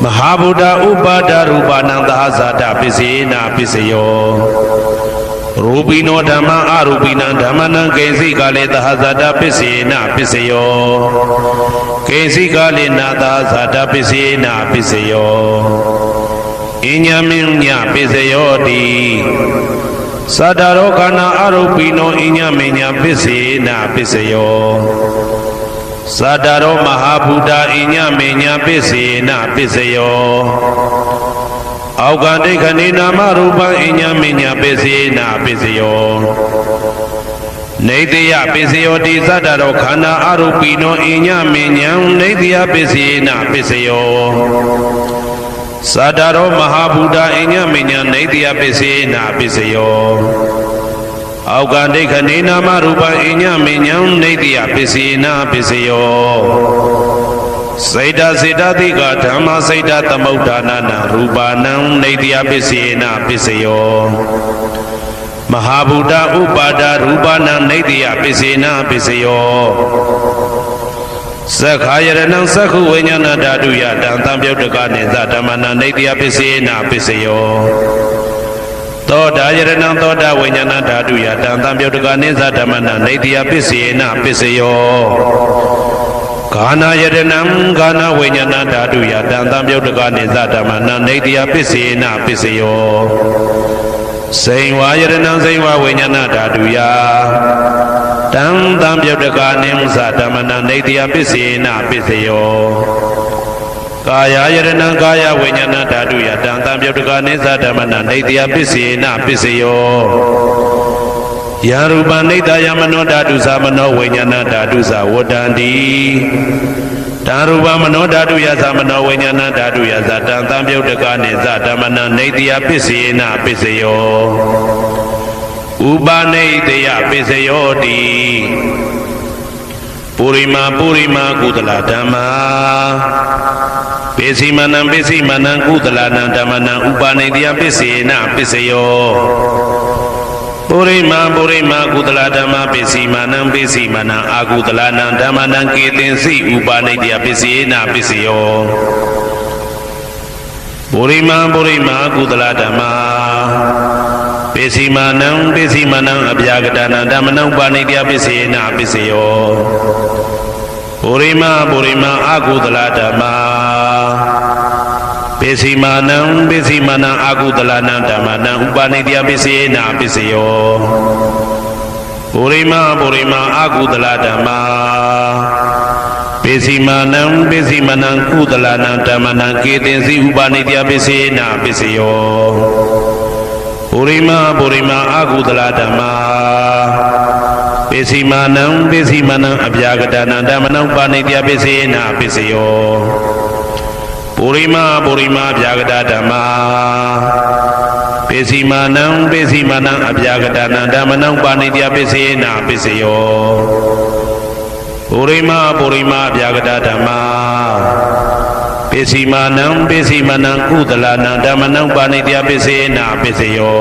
မဟာဗုဒ္ဓဥပါဒရူပနံသဟာဇာတပစ္စေနပစ္စယောရူပိနောဓမ္မအရူပိနံဓမ္မနံကေစိကာလေသဟာဇာတပစ္စေနပစ္စယောကေစိကာလေနာသဟာဇာတပစ္စေနပစ္စယောအညမညပစ္စယောတိသတ္တရောခန္ဓာအရူပိနောအညမညပစ္စေနပစ္စယောသတ္တရောမဟာဗုဒ္ဓအညမညပစ္စေနပစ္စယောအောကံဒိဋ္ဌနေနာမရူပံအညမညပစ္စေနပစ္စယောနေတယပစ္စယောတိသတ္တရောခန္ဓာအရူပိနောအညမညံနေတယပစ္စေနပစ္စယောသတ္တရောမဟာဗုဒ္ဓအညမညံနေတယပစ္စေနပစ္စယောအောကံဒိဋ္ဌနေနာမရူပံအညမညံနေတယပစ္စေနပစ္စယောစေတတိကဓမ္မစေတသမုဋ္ဌာနနရူပနံနေတယပစ္စေနပစ္စယောမဟာဗုဒ္ဓဥပါဒရူပနံနေတယပစ္စေနပစ္စယောသက္ခာယရဏံသက္ခုဝိညာဏဓာတုယတံသံပြုတ်တကနေသဓမ္မနံနေတယပစ္စေနပစ္စယောသောတာယရဏံသောတာဝိညာဏဓာတုယတံသံပြုတ်တကနေသဓမ္မနံနေတယပစ္စေနပစ္စယော Gana Yadanam Gana Vijana Dadu Yadam Yodaka Nizadamana Nadia Pisina Pisayo Saywa Yadanam Saywa Vijana Daduya Dam Yodaka Nimsadamana Nadia Pisina Pisayo Kaya Yadanam Kaya Vijana Dadu Yadam Yodaka Nizadamana Nadia Pisina Pisayo Yaruba Nita Yamano Dadu Samano Vijana Dadusa Wodandi Daruba Mano Dadu Yazamano Vijana Dadu Yazatan Tambyodaka Nizadamana Nadia Pisina Pisayo Uba Nadia Pisayo Di Purima Kudala Dhamma Pisimanam Kudala Dhamma Uba Nadia Pisina Pisayo Purima Kudala Dhamma Pisimanam Akudala Dhamma Ketensi Upanidya Pisina Pisayo Purima Kudala Dhamma Pisimanam Abhyagadana Dhamma Upanidya Pisina Pisayo Purima Akudala Dhamma Pisimanam Akudalana Dhamana Upanidya Pisina Pisayo Purima Akudala Dhamma Pisimanam Kudalana Dhamana Ketensi Upanidya Pisina Pisayo Purima Akudala Dhamma Pisimanam Abhyagadana Dhamana Upanidya Pisina Pisayo Purima Bhyagada Dhamma Pisimanam Abhyagadana Dhamma Upanidya Pisina Pisayo Purima Bhyagada Dhamma Pisimanam Kudalana Dhamma Upanidya Pisina Pisayo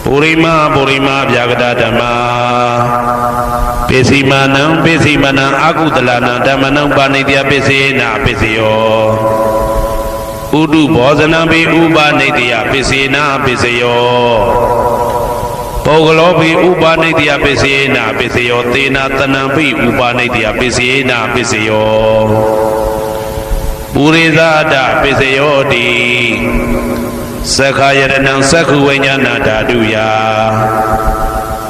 Purima Bhyagada Dhamma Pisimanam Akudalana Dhamma Upanidya Pisina Pisayo Udu Bhojanam Upanidya Pisina Pisayo Pogalobi Upanidya Pisina Pisayo Tena Tanampi Upanidya Pisina Pisayo Purizada Pisayo Di Sakhayaranam Sakhu Vijana Daduya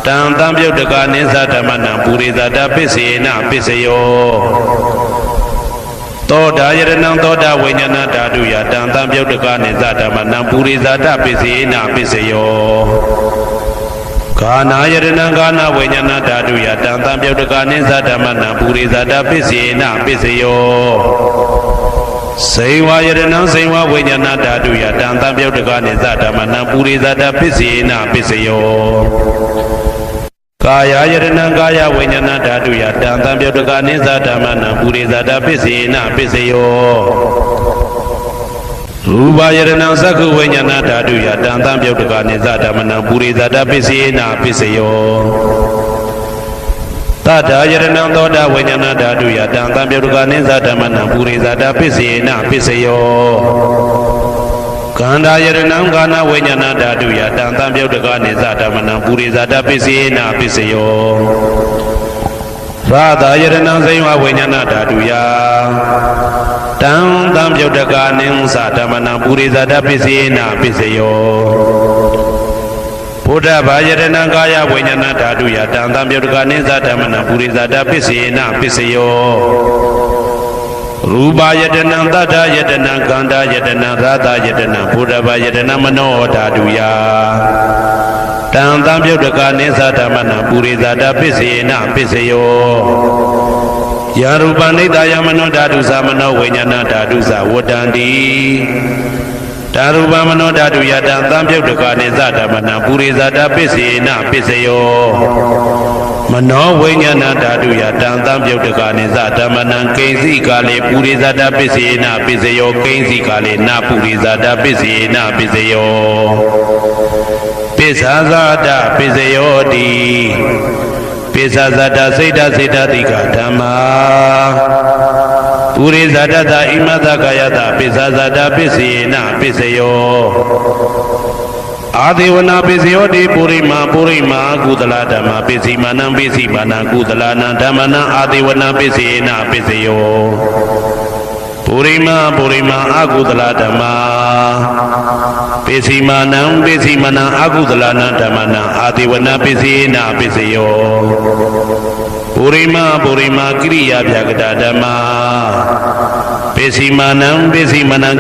Tam Yodaka Nizadamana Purizada Pisina Pisayo Toda Yadanam Toda Vijana Daduya Tam Yodaka Nizadamana Purizada Pisina Pisayo Kana Yadanam Kana Vijana Daduya Tam Yodaka Nizadamana Purizada Pisina Pisayo Saywa Yadanam Saywa Vijana Daduya Tam Yodaka Nizadamana Purizada Pisina Pisayo Kaya Yadanam Kaya Vijana Daduya Tam Yodaka Nizadamana Purizada Pisina Pisayo Ruba Yadanam Sakhu Vijana Daduya Tam Yodaka Nizadamana Purizada Pisina Pisayo Tada Yadanam Toda Vijana Daduya Tam Yodaka Nizadamana Purizada Pisina Pisayo Kanda Yadanam Kana Vijana Daduya Tam Yodaka Nizadamana Purizada Pisina Pisayo Radha Yadanam Saywa Vijana Daduya Tam Yodaka Nizadamana Purizada Pisina Pisayo Buddha Yadanam Kaya Vijana Daduya Tam Yodaka Nizadamana Purizada Pisina Pisayo Ruba Yadanam Tata Yadanam Kanda Yadanam Radha Yadanam Buddha Yadanam Mano Daduya Tam Yodaka Nizadamana Purizada Pisina Pisayo Yaruba Nita Yamano Dadusa Mano Vijana Dadusa Wodandi Daruba Mano Daduya Tam Yodaka Nizadamana Purizada Pisina Pisayo Mano Vijana Daduya Tam Yodaka Nizadamana Kensi Kale Purizada Pisina Pisayo Kensi Kale Na Purizada Pisina Pisayo Pisazada Pisayo Di Pisazada Seda Dika Dhamma Purizada Imada Kayata Pisazada Pisina Pisayo Adivana Pisiyoti Purima Kudala Dhamma Pisimanam Pisimana Kudalana Dhammana Adivana Pisina Pisiyo Purima Agudala Dhamma Pisimanam Pisimana Agudalana Dhammana Adivana Pisina Pisiyo Purima Kriya Vyagada Dhamma Pisimanam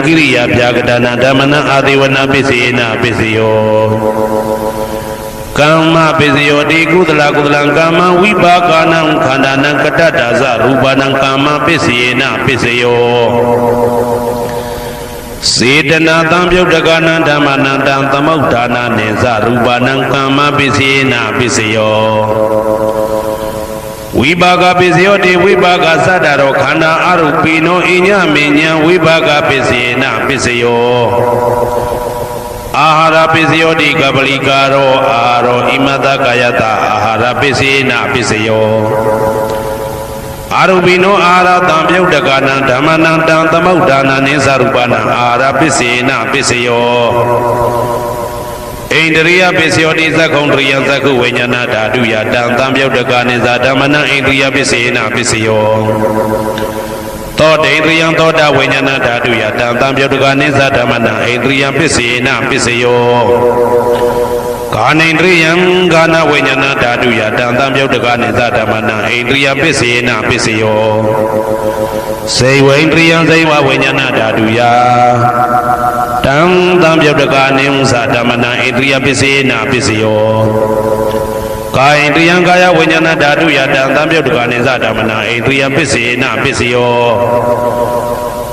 Kiriya Vyagadana Dhammana Adivana Pisina Pisiyo Kama Pisiyo Di Kudala Kama Vibhakanam Khandanam Katadaza Rupanam Kama Pisina Pisiyo Sedana Tambyodagana Dhammana Tamauddhana Neza Rupanam Kama Pisina Pisiyo Vibhaga Pisiyoti Vibhaga Sadaro Khanda Arupino Inya Minya Vibhaga Pisina Pisiyo Ahara Pisiyoti Kabalikaro Aro Imata Kayata Ahara Pisina Pisiyo Arupino Ara Tambyodagana Dhammana Tamauddhana Nisarupana Ahara Pisina Pisiyo Indriya Pisiyoti Zakondriya Zaku Vinyana Dhaduya Tambyodagana Dhammana Indriya Pisina Pisiyo Toda Indriya Toda Vinyana Dhaduya Tambyodagana Dhammana Indriya Pisina Pisiyo Kana Indriya Kana Vinyana Dhaduya Tambyodagana Dhammana Indriya Pisina Pisiyo Seiva Indriya Seiva Vinyana Dhaduya Tambyodagana Dhammana Indriya Pisina Pisiyo Kaya Indriya Kaya Vinyana Dhaduya Tambyodagana Dhammana Indriya Pisina Pisiyo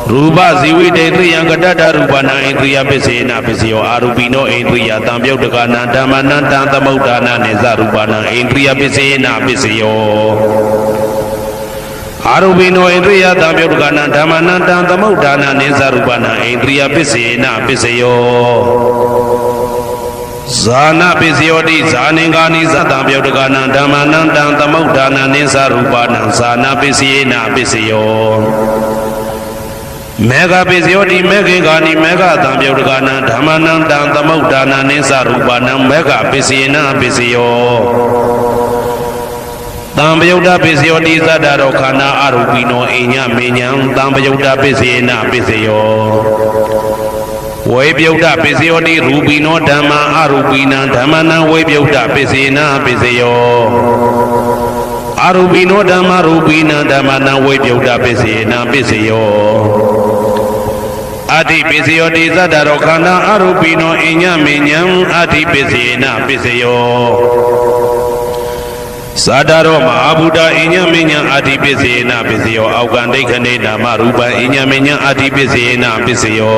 Rupa Zivi Indriya Kadada Rupana Indriya Pisina Pisiyo Arupino Indriya Tambyodagana Dhammana Tamauddhana Nisarupana Indriya Pisina Pisiyo Arupino Indriya Tambyodagana Dhammana Tamauddhana Nisarupana Indriya Pisina Pisiyo Zana Pisiyoti Zaningani Tambyodagana Dhammana Tamauddhana Nisarupana Zana Pisina Pisiyo Mega Pisiyoti Megingani Mega Tambyodagana Dhammana Tamauddhana Nisarupana Mega Pisina Pisiyo Tambyodha Pisiyoti Sadaro Khanda Arupino Inya Minyam Tambyodha Pisina Pisiyo Vibhyodha Pisiyoti Rupino Dhamma Arupina Dhammana Vibhyodha Pisina Pisiyo Arupino Dhamma Rupina Dhammana Vibhyodha Pisina Pisiyo Adi Pisiyoti Sadaro Khanda Arupino Inya Minyam Adi Pisina Pisiyo Sadaro Mahabuddha Inya Minya Adi Pisina Pisiyo Aukandai Khande Dhamma Rupa Inya Minya Adi Pisina Pisiyo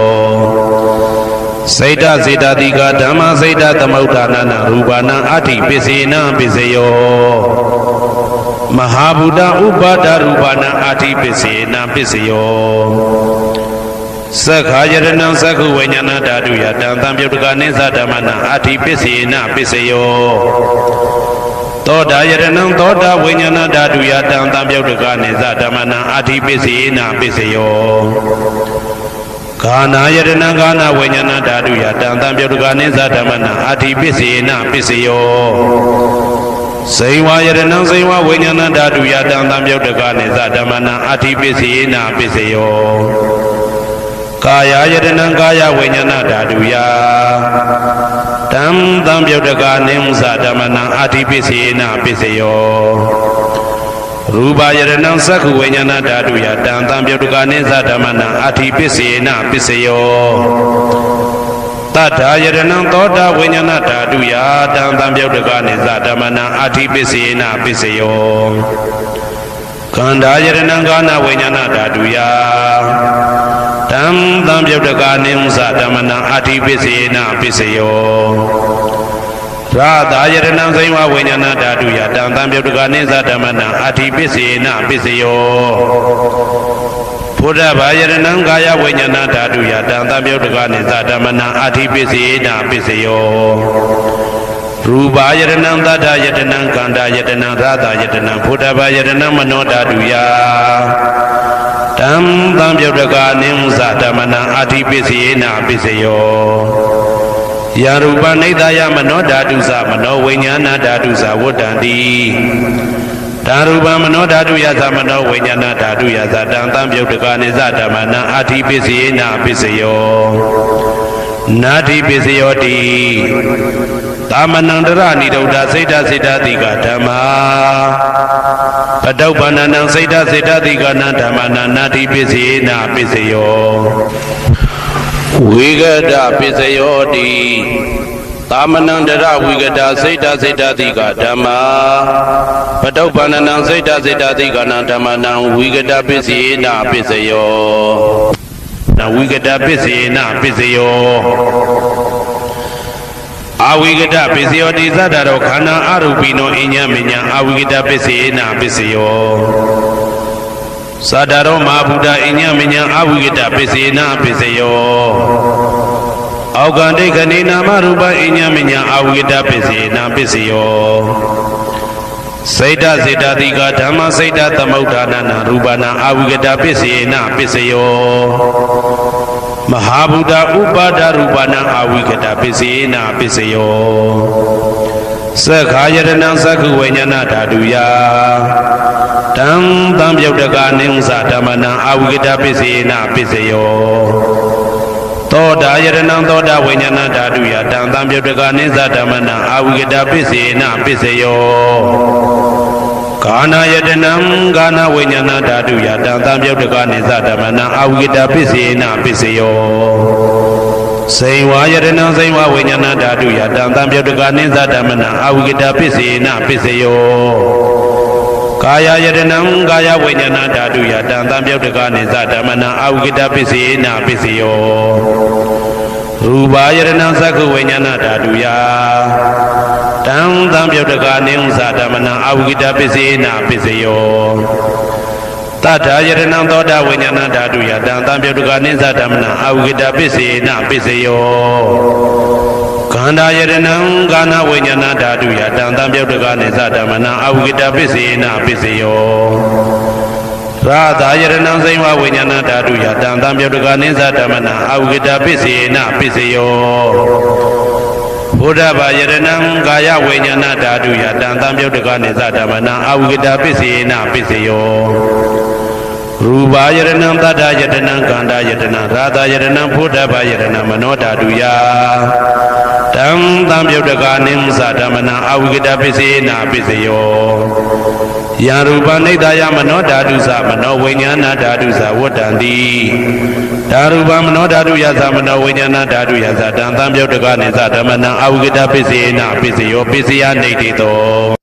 Saita Dika Dhamma Saita Tamauddhana Rupana Adi Pisina Pisiyo Mahabuddha Upada Rupana Adi Pisina Pisiyo Sakhayaranam Sakhu Vinyana Dhaduya Tambyodagana Dhammana Adi Pisina Pisiyo Toda Yaranam Toda Vinyana Dhaduya Tambyodagana Dhammana Adi Pisina Pisiyo Kana Yaranam Kana Vinyana Dhaduya Tambyodagana Dhammana Adi Pisina Pisiyo Seiva Yaranam Seiva Vinyana Dhaduya Tambyodagana Dhammana Adi Pisina Pisiyo Kaya Yaranam Kaya Vinyana Dhaduya Tambyodagana Dhammana Adi Pisina Pisiyo Rupa Yaranam Sakhu Vinyana Dhaduya Tambyodagana Dhammana Adi Pisina Pisiyo Tata Yaranam Toda Vinyana Dhaduya Tambyodagana Dhammana Adi Pisina Pisiyo Kanda Yaranam Kana Vinyana Dhaduya Tambyodagana Dhammana Adi Pisina Pisiyo Radha Yaranam Saiva Vinyana Dhaduya Tambyodagana Dhammana Adi Pisina Pisiyo Buddha Yaranam Kaya Vinyana Dhaduya Tambyodagana Dhammana Adi Pisina Pisiyo Rupa Yaranam Tata Yaranam Kanda Yaranam Radha Yaranam Buddha Yaranam Mano Dhaduya Tambyodagana Dhammana Adi Pisina Pisiyo ယရူပနိဒာယမနောဓာတုသမနောဝိညာဏဓာတုသဝတ္တံတိဓာရူပမနောဓာတုယသမနောဝိညာဏဓာတုယသတံသံပြုတ်တကာနိသဓမ္မနံအာတိပစ္စယေနပစ္စယောနာတိပစ္စယောတိသမနံတရဏိဒုဒ္ဓစိတ်တစိတ္တတိကဓမ္မာပတုပ္ပန္နံစိတ်တစိတ္တတိကနံဓမ္မနံနာတိပစ္စယေနပစ္စယောဝိဂဒပစ္စယောတိသမနံတရဝိဂဒစိတ်တစိတ္တတိကဓမ္မာပတုပ္ပန္နံစိတ်တစိတ္တတိကနံဓမ္မနံဝိဂဒပစ္စယေနပစ္စယောနဝိဂဒပစ္စယေနပစ္စယောအဝိဂဒပစ္စယောတိသတ္တရောခန္ဓာအရူပိနောအညမညအဝိဂဒပစ္စယေနပစ္စယောသတ္တရောမဟာဗုဒ္ဓအညမညအဝိဂဒပစ္စယေနပစ္စယောအောက်ကံဒိဋ္ဌနေနာမရူပအညမညအဝိဂဒပစ္စယေနပစ္စယောစိတ်တစေတတိကဓမ္မစိတ်တသမုဋ္ဌာနနာရူပနာအဝိဂဒပစ္စယေနပစ္စယောမဟာဗုဒ္ဓဥပါဒရူပနာအဝိဂဒပစ္စယေနပစ္စယောသက္ခာယတနံသက္ခုဝိညာဏဓာတုယတံသံပြုတ်တကာနိဥ္စဓမ္မနံအဝိဂဒပစ္စယေနပစ္စယောသောတာယတနံသောတာဝိညာဏဓာတုယတံသံပြုတ်တကာနိသဓမ္မနံအဝိဂဒပစ္စယေနပစ္စယောကာနာယတနံကာနာဝိညာဏဓာတုယတံသံပြုတ်တကာနိသဓမ္မနံအဝိဂဒပစ္စယေနပစ္စယောစေဝါယတနံစေဝဝိညာဏဓာတုယတံသံပြုတ်တကာနိသဓမ္မနံအဝိဂဒပစ္စယေနပစ္စယောကာယယတနံကာယဝိညာဏဓာတုယတံသံပြုတ်တကာနိသဓမ္မနံအဝိဂဒပစ္စယေနပစ္စယောရူပယတနံသက္ခဝိညာဏဓာတုယတံသံပြုတ်တကာနိဥ္စဓမ္မနံအဝိဂဒပစ္စယေနပစ္စယောတတ္ထာယတနံသောတာဝိညာဏဓာတုယတံသံပြုတ်တကာနိသဓမ္မနံအဝိဂဒပစ္စယေနပစ္စယောခန္ဓာယတနံကာနဝိညာဏဓာတုယတံသံပြုတ်တကာနိသဓမ္မနံအဝိဂဒပစ္စယေနပစ္စယောရာသာယတနံစိဝဝိညာဏဓာတုယတံသံပြုတ်တကာနိသဓမ္မနံအဝိဂဒပစ္စယေနပစ္စယောဘုဒ္ဓဘာယတနံကာယဝိညာဏဓာတုယတံသံပြုတ်တကာနိသဓမ္မနံအဝိဂဒပစ္စယေနပစ္စယောရူပယတနံတတ္ထယတနံကန္တာယတနံရာသယတနံဘုဒ္ဓဘာယတနံမနောဓာတုယတံသံပြုတ်တကာနိသဓမ္မနံအဝိဂဒပစ္စယေနပစ္စယောယရူပနိဒာယမနောဓာတုသမနောဝိညာဏဓာတုသဝတ္တံတိဓာရူပမနောဓာတုယသမနောဝိညာဏဓာတုယသတံသံပြုတ်တကာနိသဓမ္မနံအဝိဂဒပစ္စယေနပစ္စယောပစ္စယနိဋ္ဌိတော